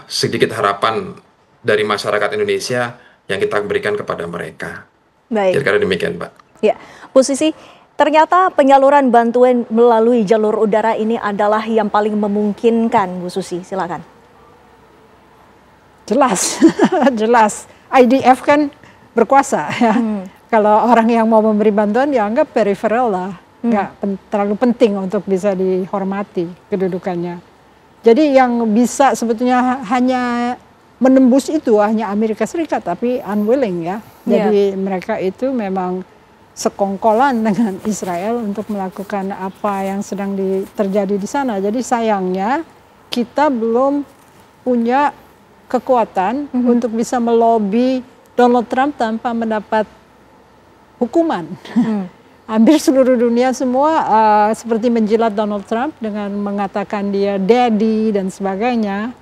sedikit harapan dari masyarakat Indonesia yang kita berikan kepada mereka. Baik. Kira-kira demikian, Mbak. Ya, posisi ternyata penyaluran bantuan melalui jalur udara ini adalah yang paling memungkinkan, Bu Susi. Silakan. Jelas, jelas. IDF kan berkuasa ya. Kalau orang yang mau memberi bantuan dianggap peripheral lah, nggak terlalu penting untuk bisa dihormati kedudukannya. Jadi yang bisa sebetulnya hanya menembus itu hanya Amerika Serikat, tapi unwilling ya. Jadi mereka itu memang sekongkolan dengan Israel untuk melakukan apa yang sedang terjadi di sana. Jadi sayangnya kita belum punya kekuatan untuk bisa melobi Donald Trump tanpa mendapat hukuman. Hampir seluruh dunia semua seperti menjilat Donald Trump dengan mengatakan dia daddy dan sebagainya.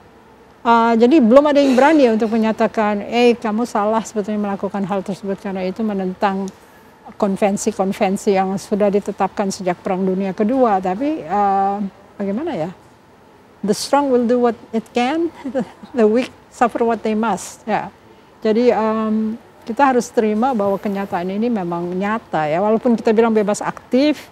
Jadi belum ada yang berani untuk menyatakan, kamu salah sebetulnya melakukan hal tersebut karena itu menentang konvensi-konvensi yang sudah ditetapkan sejak Perang Dunia Kedua. Tapi bagaimana ya? The strong will do what it can, the weak suffer what they must. Ya. Jadi kita harus terima bahwa kenyataan ini memang nyata ya. Walaupun kita bilang bebas aktif,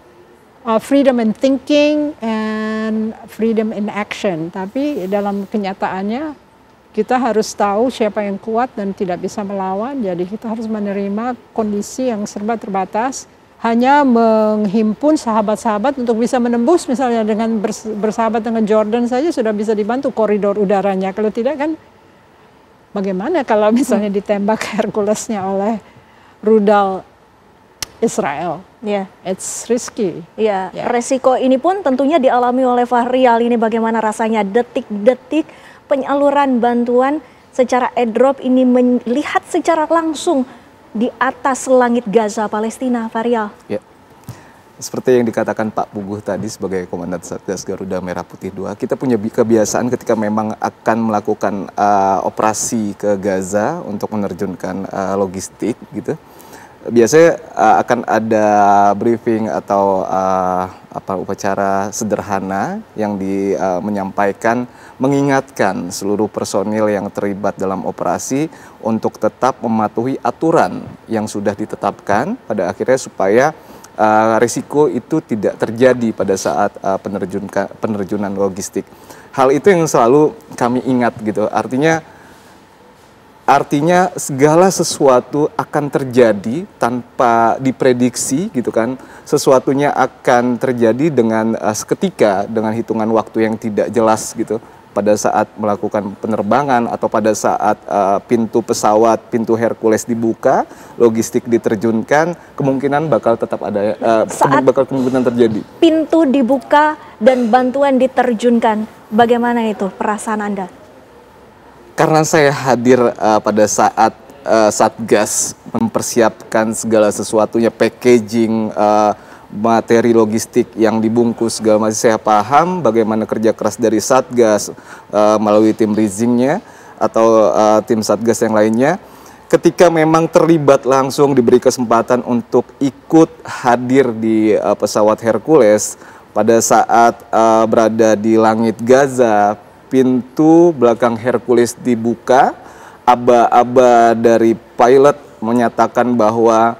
freedom in thinking and freedom in action. Tapi dalam kenyataannya kita harus tahu siapa yang kuat dan tidak bisa melawan. Jadi kita harus menerima kondisi yang serba terbatas. Hanya menghimpun sahabat-sahabat untuk bisa menembus, misalnya dengan bersahabat dengan Jordan saja sudah bisa dibantu koridor udaranya. Kalau tidak kan bagaimana kalau misalnya ditembak Herculesnya oleh rudal Israel? It's risky. Resiko ini pun tentunya dialami oleh Fahrial. Ini bagaimana rasanya detik-detik penyaluran bantuan secara airdrop ini melihat secara langsung di atas langit Gaza, Palestina, Fahrial. Ya. Seperti yang dikatakan Pak Puguh tadi sebagai Komandan Satgas Garuda Merah Putih 2, kita punya kebiasaan ketika memang akan melakukan operasi ke Gaza untuk menerjunkan logistik gitu. Biasanya akan ada briefing atau upacara sederhana yang menyampaikan, mengingatkan seluruh personil yang terlibat dalam operasi untuk tetap mematuhi aturan yang sudah ditetapkan pada akhirnya supaya risiko itu tidak terjadi pada saat penerjunan logistik. Hal itu yang selalu kami ingat gitu. Artinya segala sesuatu akan terjadi tanpa diprediksi gitu kan. Sesuatunya akan terjadi dengan seketika, dengan hitungan waktu yang tidak jelas gitu. Pada saat melakukan penerbangan atau pada saat pintu pesawat, pintu Hercules dibuka, logistik diterjunkan, kemungkinan bakal tetap ada, kemungkinan terjadi. Pintu dibuka dan bantuan diterjunkan, bagaimana itu perasaan Anda? Karena saya hadir pada saat Satgas mempersiapkan segala sesuatunya, packaging, materi logistik yang dibungkus segala macam, saya paham bagaimana kerja keras dari Satgas melalui tim leasingnya atau tim Satgas yang lainnya. Ketika memang terlibat langsung diberi kesempatan untuk ikut hadir di pesawat Hercules pada saat berada di langit Gaza, pintu belakang Hercules dibuka, aba-aba dari pilot menyatakan bahwa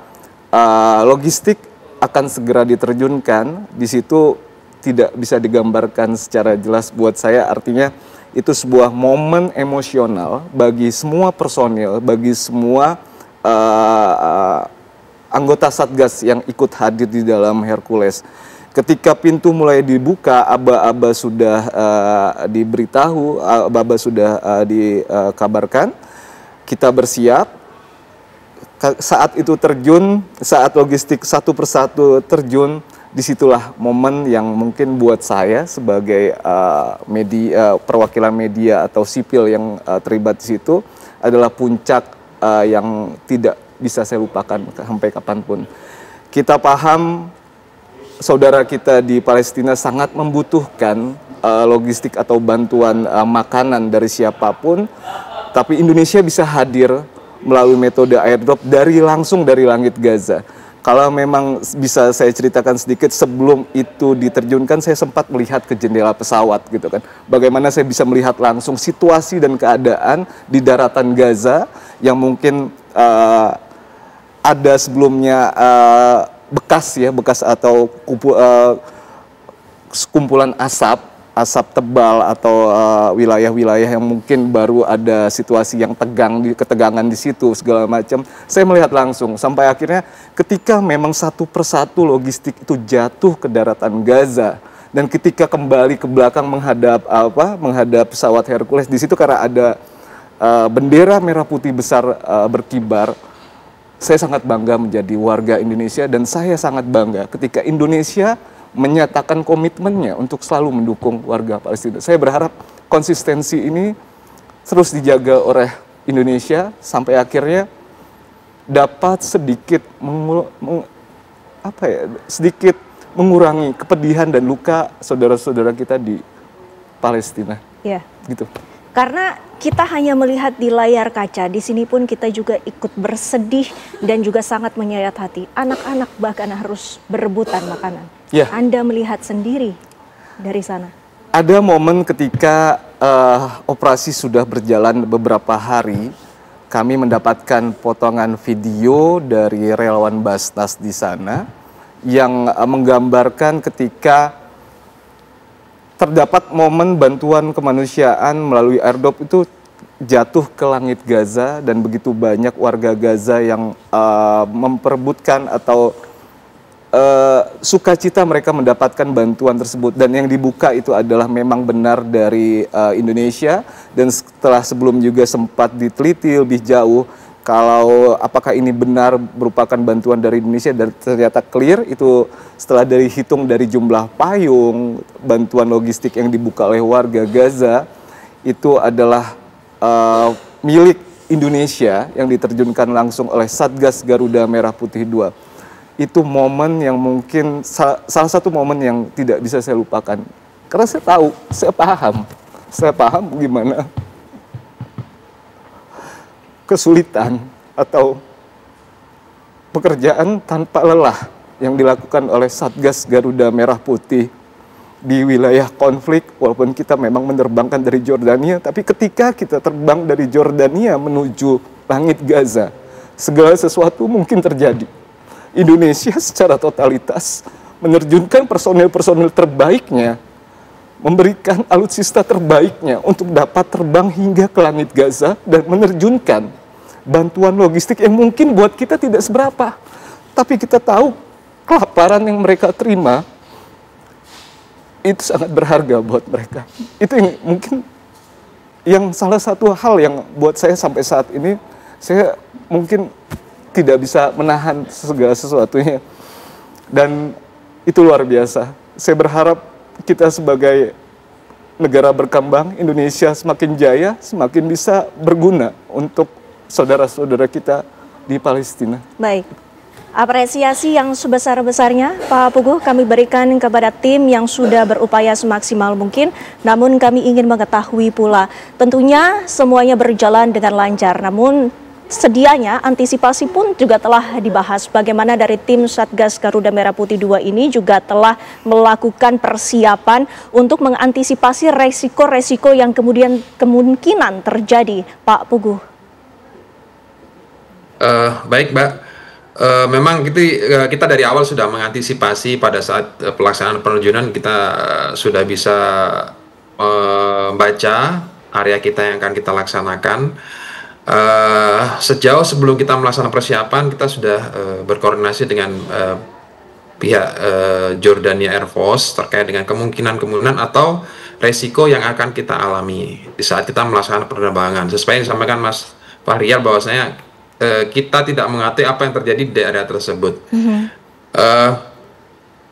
logistik akan segera diterjunkan. Di situ tidak bisa digambarkan secara jelas buat saya, artinya itu sebuah momen emosional bagi semua personil, bagi semua anggota Satgas yang ikut hadir di dalam Hercules. Ketika pintu mulai dibuka, aba-aba sudah diberitahu, aba-aba sudah dikabarkan, kita bersiap. Saat itu terjun, saat logistik satu persatu terjun, disitulah momen yang mungkin buat saya sebagai perwakilan media atau sipil yang terlibat di situ adalah puncak yang tidak bisa saya lupakan sampai kapanpun. Kita paham saudara kita di Palestina sangat membutuhkan logistik atau bantuan makanan dari siapapun, tapi Indonesia bisa hadir melalui metode airdrop langsung dari langit Gaza. Kalau memang bisa saya ceritakan sedikit, sebelum itu diterjunkan saya sempat melihat ke jendela pesawat gitu kan. Bagaimana saya bisa melihat langsung situasi dan keadaan di daratan Gaza yang mungkin ada sebelumnya bekas atau kumpulan asap tebal atau wilayah-wilayah yang mungkin baru ada situasi yang ketegangan di situ segala macam. Saya melihat langsung sampai akhirnya ketika memang satu persatu logistik itu jatuh ke daratan Gaza dan ketika kembali ke belakang menghadap pesawat Hercules, di situ karena ada bendera merah putih besar berkibar. Saya sangat bangga menjadi warga Indonesia dan saya sangat bangga ketika Indonesia menyatakan komitmennya untuk selalu mendukung warga Palestina. Saya berharap konsistensi ini terus dijaga oleh Indonesia sampai akhirnya dapat sedikit mengurangi kepedihan dan luka saudara-saudara kita di Palestina. Ya. Gitu. Karena kita hanya melihat di layar kaca, di sini pun kita juga ikut bersedih dan juga sangat menyayat hati. Anak-anak bahkan harus berebutan makanan. Ya. Anda melihat sendiri dari sana. Ada momen ketika operasi sudah berjalan beberapa hari, kami mendapatkan potongan video dari relawan Basnas di sana yang menggambarkan ketika terdapat momen bantuan kemanusiaan melalui airdrop itu jatuh ke langit Gaza dan begitu banyak warga Gaza yang memperebutkan atau sukacita mereka mendapatkan bantuan tersebut, dan yang dibuka itu adalah memang benar dari Indonesia. Dan setelah sebelum juga sempat diteliti lebih jauh kalau apakah ini benar merupakan bantuan dari Indonesia, dan ternyata clear itu setelah hitung dari jumlah payung bantuan logistik yang dibuka oleh warga Gaza itu adalah milik Indonesia yang diterjunkan langsung oleh Satgas Garuda Merah Putih II. Itu momen yang mungkin salah satu momen yang tidak bisa saya lupakan. Karena saya tahu, saya paham gimana kesulitan atau pekerjaan tanpa lelah yang dilakukan oleh Satgas Garuda Merah Putih di wilayah konflik. Walaupun kita memang menerbangkan dari Jordania, tapi ketika kita terbang dari Jordania menuju langit Gaza, segala sesuatu mungkin terjadi. Indonesia secara totalitas menerjunkan personel-personel terbaiknya, memberikan alutsista terbaiknya untuk dapat terbang hingga ke langit Gaza dan menerjunkan bantuan logistik yang mungkin buat kita tidak seberapa. Tapi kita tahu kelaparan yang mereka terima itu sangat berharga buat mereka. Itu yang mungkin yang salah satu hal yang buat saya sampai saat ini, saya mungkin tidak bisa menahan segala sesuatunya. Dan itu luar biasa. Saya berharap kita sebagai negara berkembang, Indonesia semakin jaya, semakin bisa berguna untuk saudara-saudara kita di Palestina. Baik, apresiasi yang sebesar-besarnya Pak Puguh kami berikan kepada tim yang sudah berupaya semaksimal mungkin. Namun kami ingin mengetahui pula, tentunya semuanya berjalan dengan lancar, namun sedianya antisipasi pun juga telah dibahas. Bagaimana dari tim Satgas Garuda Merah Putih II ini juga telah melakukan persiapan untuk mengantisipasi resiko-resiko yang kemudian kemungkinan terjadi, Pak Puguh. Baik, Mbak. Memang kita dari awal sudah mengantisipasi pada saat pelaksanaan penerjunan. Kita sudah bisa membaca area kita yang akan kita laksanakan. Sejauh sebelum kita melaksanakan persiapan, kita sudah berkoordinasi dengan pihak Jordania Air Force terkait dengan kemungkinan atau resiko yang akan kita alami di saat kita melaksanakan penerbangan. Sesuai yang disampaikan Mas Fahrial bahwasanya kita tidak mengetahui apa yang terjadi di daerah tersebut.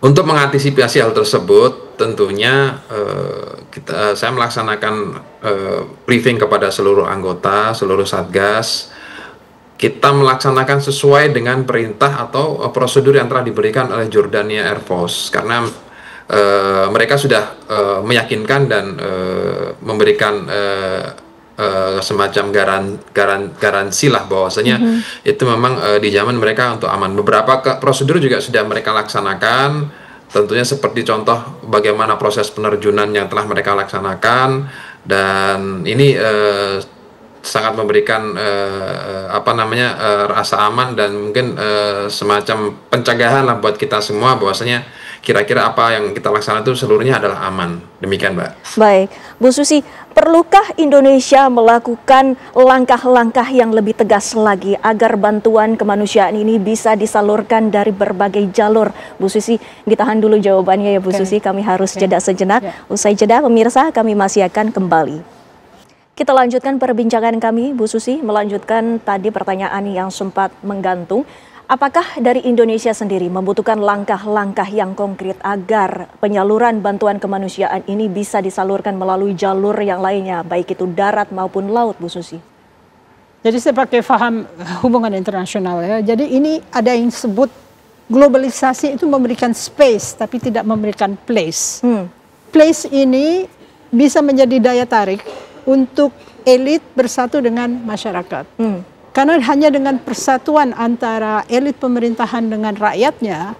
Untuk mengantisipasi hal tersebut, tentunya saya melaksanakan briefing kepada seluruh anggota, seluruh satgas. Kita melaksanakan sesuai dengan perintah atau prosedur yang telah diberikan oleh Jordania Air Force, karena mereka sudah meyakinkan dan memberikan semacam garansi lah bahwasanya itu memang dijamin mereka untuk aman. Beberapa prosedur juga sudah mereka laksanakan, tentunya seperti contoh bagaimana proses penerjunan yang telah mereka laksanakan, dan ini sangat memberikan rasa aman dan mungkin semacam pencegahan lah buat kita semua bahwasanya kira-kira apa yang kita laksanakan itu seluruhnya adalah aman. Demikian, Mbak. Baik, Bu Susi, perlukah Indonesia melakukan langkah-langkah yang lebih tegas lagi agar bantuan kemanusiaan ini bisa disalurkan dari berbagai jalur? Bu Susi, ditahan dulu jawabannya ya Bu Susi, kami harus jeda sejenak. Usai jeda, pemirsa, kami masih akan kembali. Kita lanjutkan perbincangan kami, Bu Susi, melanjutkan tadi pertanyaan yang sempat menggantung. Apakah dari Indonesia sendiri membutuhkan langkah-langkah yang konkret agar penyaluran bantuan kemanusiaan ini bisa disalurkan melalui jalur yang lainnya, baik itu darat maupun laut, Bu Susi? Jadi saya pakai paham hubungan internasional ya. Jadi ini ada yang disebut globalisasi itu memberikan space tapi tidak memberikan place. Place ini bisa menjadi daya tarik untuk elit bersatu dengan masyarakat. Karena hanya dengan persatuan antara elit pemerintahan dengan rakyatnya,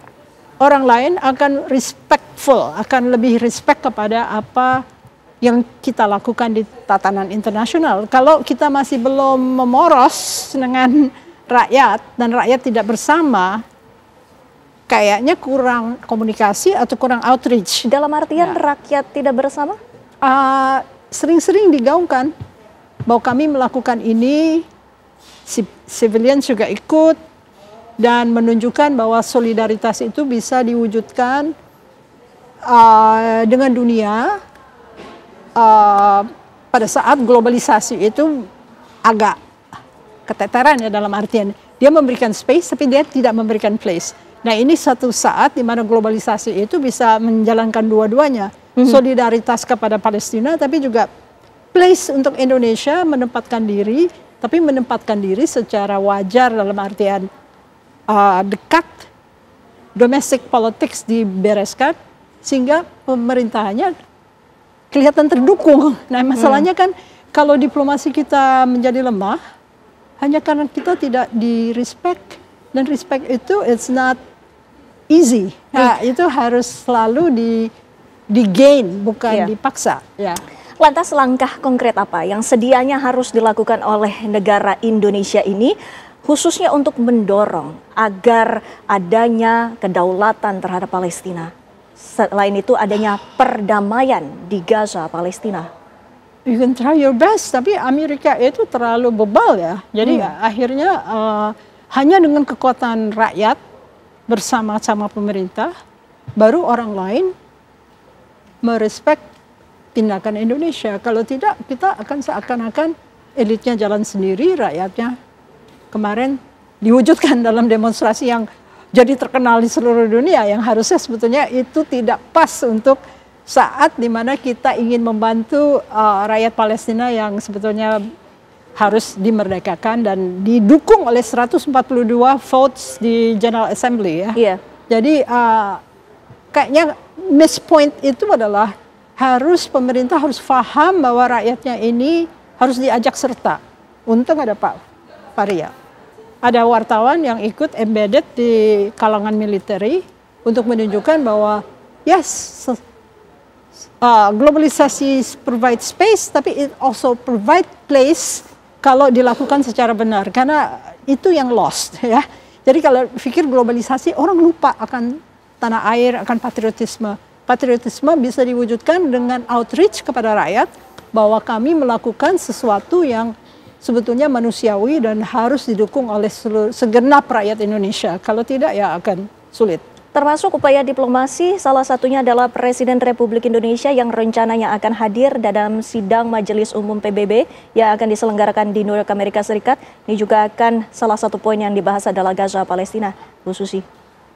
orang lain akan respectful, akan lebih respect kepada apa yang kita lakukan di tatanan internasional. Kalau kita masih belum memoros dengan rakyat dan rakyat tidak bersama, kayaknya kurang komunikasi atau kurang outreach. Dalam artian rakyat tidak bersama? Sering-sering digaungkan bahwa kami melakukan ini, civilian juga ikut, dan menunjukkan bahwa solidaritas itu bisa diwujudkan dengan dunia pada saat globalisasi itu agak keteteran ya, dalam artian dia memberikan space tapi dia tidak memberikan place. Nah ini satu saat di mana globalisasi itu bisa menjalankan dua-duanya. Solidaritas kepada Palestina tapi juga place untuk Indonesia menempatkan diri, tapi menempatkan diri secara wajar dalam artian dekat, domestic politics dibereskan sehingga pemerintahannya kelihatan terdukung. Nah masalahnya kan kalau diplomasi kita menjadi lemah hanya karena kita tidak di-respect, dan respect itu it's not easy. Nah, itu harus selalu di-gain, bukan dipaksa. Ya. Lantas langkah konkret apa yang sedianya harus dilakukan oleh negara Indonesia ini khususnya untuk mendorong agar adanya kedaulatan terhadap Palestina? Selain itu adanya perdamaian di Gaza, Palestina. You can try your best, tapi Amerika itu terlalu bebal ya. Jadi akhirnya hanya dengan kekuatan rakyat bersama-sama pemerintah, baru orang lain merespek tindakan Indonesia. Kalau tidak, kita akan seakan-akan elitnya jalan sendiri, rakyatnya kemarin diwujudkan dalam demonstrasi yang jadi terkenal di seluruh dunia, yang harusnya sebetulnya itu tidak pas untuk saat dimana kita ingin membantu rakyat Palestina yang sebetulnya harus dimerdekakan dan didukung oleh 142 votes di General Assembly ya. Jadi kayaknya miss point itu adalah pemerintah harus paham bahwa rakyatnya ini harus diajak serta. Untung ada Pak Fahrial. Ada wartawan yang ikut embedded di kalangan military untuk menunjukkan bahwa yes, globalisasi provide space, tapi it also provide place kalau dilakukan secara benar, karena itu yang lost ya. Jadi kalau pikir globalisasi, orang lupa akan tanah air, akan patriotisme. Patriotisme bisa diwujudkan dengan outreach kepada rakyat bahwa kami melakukan sesuatu yang sebetulnya manusiawi dan harus didukung oleh segenap rakyat Indonesia. Kalau tidak ya akan sulit. Termasuk upaya diplomasi, salah satunya adalah Presiden Republik Indonesia yang rencananya akan hadir dalam sidang Majelis Umum PBB yang akan diselenggarakan di New York, Amerika Serikat. Ini juga akan salah satu poin yang dibahas adalah Gaza Palestina, Bu Susi.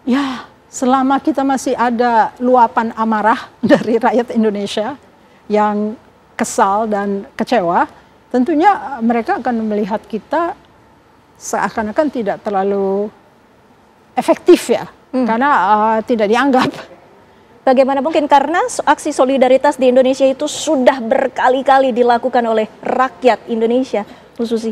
Ya, selama kita masih ada luapan amarah dari rakyat Indonesia yang kesal dan kecewa, tentunya mereka akan melihat kita seakan-akan tidak terlalu efektif ya. Karena tidak dianggap. Bagaimana mungkin, karena aksi solidaritas di Indonesia itu sudah berkali-kali dilakukan oleh rakyat Indonesia, Bu Susi.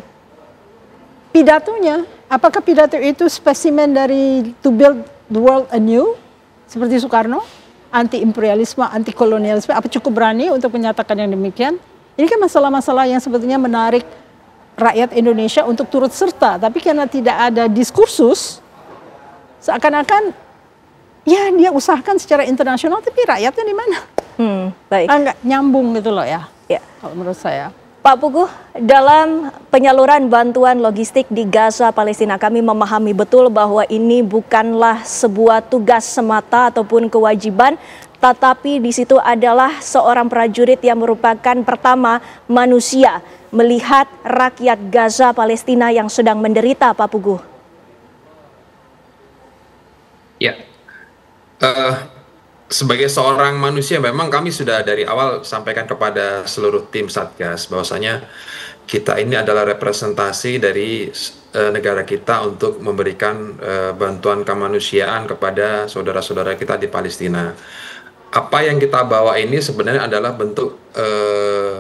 Pidatonya, apakah pidato itu spesimen dari to build the world anew, seperti Soekarno, anti-imperialisme, anti-kolonialisme, apa cukup berani untuk menyatakan yang demikian? Ini kan masalah-masalah yang sebetulnya menarik rakyat Indonesia untuk turut serta, tapi karena tidak ada diskursus, seakan-akan ya dia usahakan secara internasional, tapi rakyatnya di mana? Baik. Nggak nyambung gitu loh ya. Ya. Kalau menurut saya. Pak Puguh, dalam penyaluran bantuan logistik di Gaza Palestina, kami memahami betul bahwa ini bukanlah sebuah tugas semata ataupun kewajiban, tetapi di situ adalah seorang prajurit yang merupakan pertama manusia melihat rakyat Gaza Palestina yang sedang menderita, Pak Puguh. Ya, sebagai seorang manusia memang kami sudah dari awal sampaikan kepada seluruh tim Satgas bahwasanya kita ini adalah representasi dari negara kita untuk memberikan bantuan kemanusiaan kepada saudara-saudara kita di Palestina. Apa yang kita bawa ini sebenarnya adalah bentuk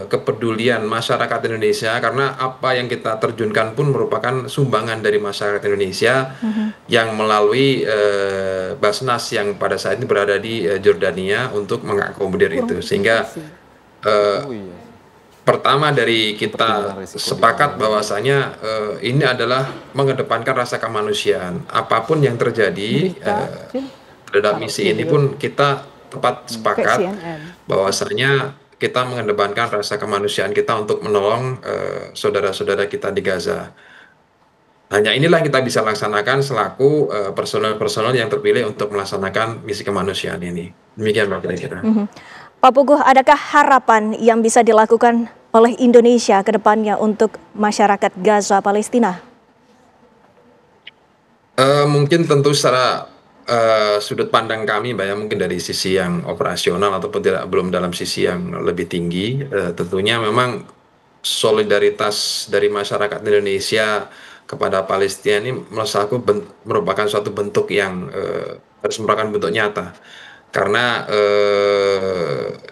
kepedulian masyarakat Indonesia, karena apa yang kita terjunkan pun merupakan sumbangan dari masyarakat Indonesia yang melalui Basnas yang pada saat ini berada di Jordania untuk mengakomodir itu. Sehingga pertama dari kita sepakat bahwasanya ini adalah mengedepankan rasa kemanusiaan. Apapun yang terjadi terhadap misi ini pun kita tepat sepakat bahwasanya kita mengedepankan rasa kemanusiaan kita untuk menolong saudara-saudara kita di Gaza. Hanya inilah yang kita bisa laksanakan selaku personel-personel yang terpilih untuk melaksanakan misi kemanusiaan ini. Demikian Mbak kira-kira. Pak Puguh, adakah harapan yang bisa dilakukan oleh Indonesia ke depannya untuk masyarakat Gaza Palestina? Mungkin tentu secara sudut pandang kami Mbak, ya, mungkin dari sisi yang operasional ataupun belum dalam sisi yang lebih tinggi, tentunya memang solidaritas dari masyarakat Indonesia kepada Palestina ini menurut aku merupakan suatu bentuk yang harus merupakan bentuk nyata, karena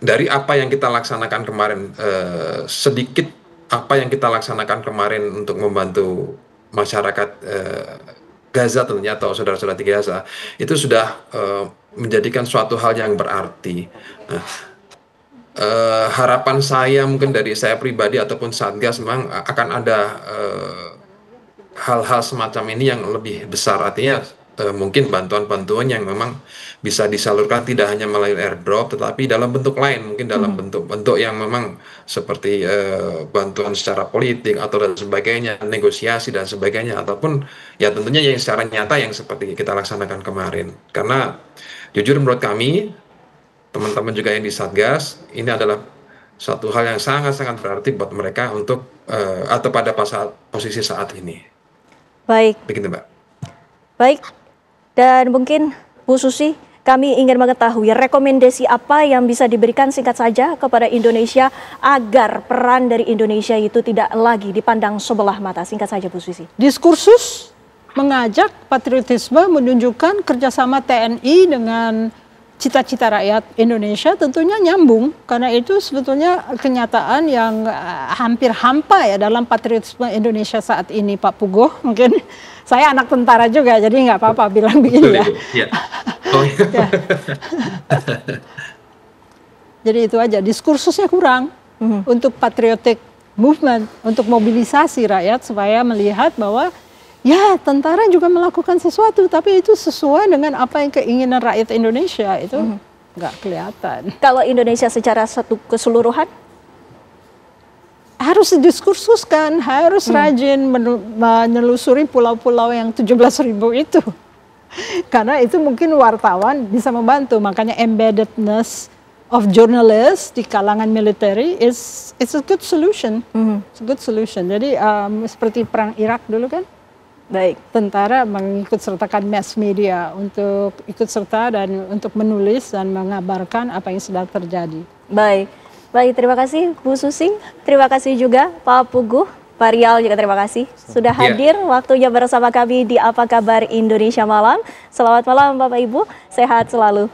dari apa yang kita laksanakan kemarin, sedikit apa yang kita laksanakan kemarin untuk membantu masyarakat Gaza tentunya atau saudara-saudara di Gaza itu sudah menjadikan suatu hal yang berarti. Nah, harapan saya mungkin dari saya pribadi ataupun Satgas memang akan ada hal-hal semacam ini yang lebih besar, artinya mungkin bantuan-bantuan yang memang bisa disalurkan tidak hanya melalui airdrop tetapi dalam bentuk lain, mungkin dalam bentuk-bentuk yang memang seperti bantuan secara politik atau dan sebagainya, negosiasi dan sebagainya, ataupun ya tentunya yang secara nyata yang seperti kita laksanakan kemarin. Karena jujur menurut kami, teman-teman juga yang di Satgas, ini adalah suatu hal yang sangat-sangat berarti buat mereka untuk atau pada posisi saat ini. Baik. Begitu Mbak. Baik. Dan mungkin Bu Susi, kami ingin mengetahui rekomendasi apa yang bisa diberikan singkat saja kepada Indonesia agar peran dari Indonesia itu tidak lagi dipandang sebelah mata. Singkat saja Bu Susi. Diskursus mengajak patriotisme, menunjukkan kerjasama TNI dengan cita-cita rakyat Indonesia tentunya nyambung, karena itu sebetulnya kenyataan yang hampir hampa ya dalam patriotisme Indonesia saat ini, Pak Puguh. Mungkin saya anak tentara juga, jadi nggak apa-apa bilang begini ya. Ya. Oh, ya. Jadi itu aja, diskursusnya kurang untuk patriotic movement, untuk mobilisasi rakyat supaya melihat bahwa ya tentara juga melakukan sesuatu, tapi itu sesuai dengan apa yang keinginan rakyat Indonesia, itu nggak kelihatan. Kalau Indonesia secara satu keseluruhan? Harus didiskursuskan, harus rajin menelusuri pulau-pulau yang 17.000 itu. Karena itu mungkin wartawan bisa membantu, makanya embeddedness of journalists di kalangan military it's a good solution. It's a good solution. Jadi seperti perang Irak dulu kan, baik, tentara mengikut sertakan mass media untuk ikut serta dan untuk menulis dan mengabarkan apa yang sedang terjadi. Baik, terima kasih Bu Susing, terima kasih juga Pak Puguh, Pak Rial juga terima kasih sudah hadir waktunya bersama kami di Apa Kabar Indonesia Malam. Selamat malam Bapak Ibu, sehat selalu.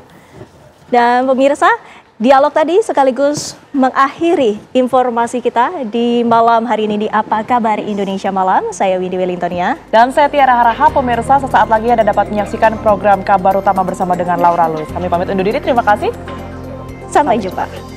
Dan pemirsa, dialog tadi sekaligus mengakhiri informasi kita di malam hari ini di Apa Kabar Indonesia Malam. Saya Windy Wellingtonia. Dan saya Tiara Haraha. Pemirsa, sesaat lagi Anda dapat menyaksikan program Kabar Utama bersama dengan Laura Luis. Kami pamit undur diri, terima kasih. Sampai jumpa.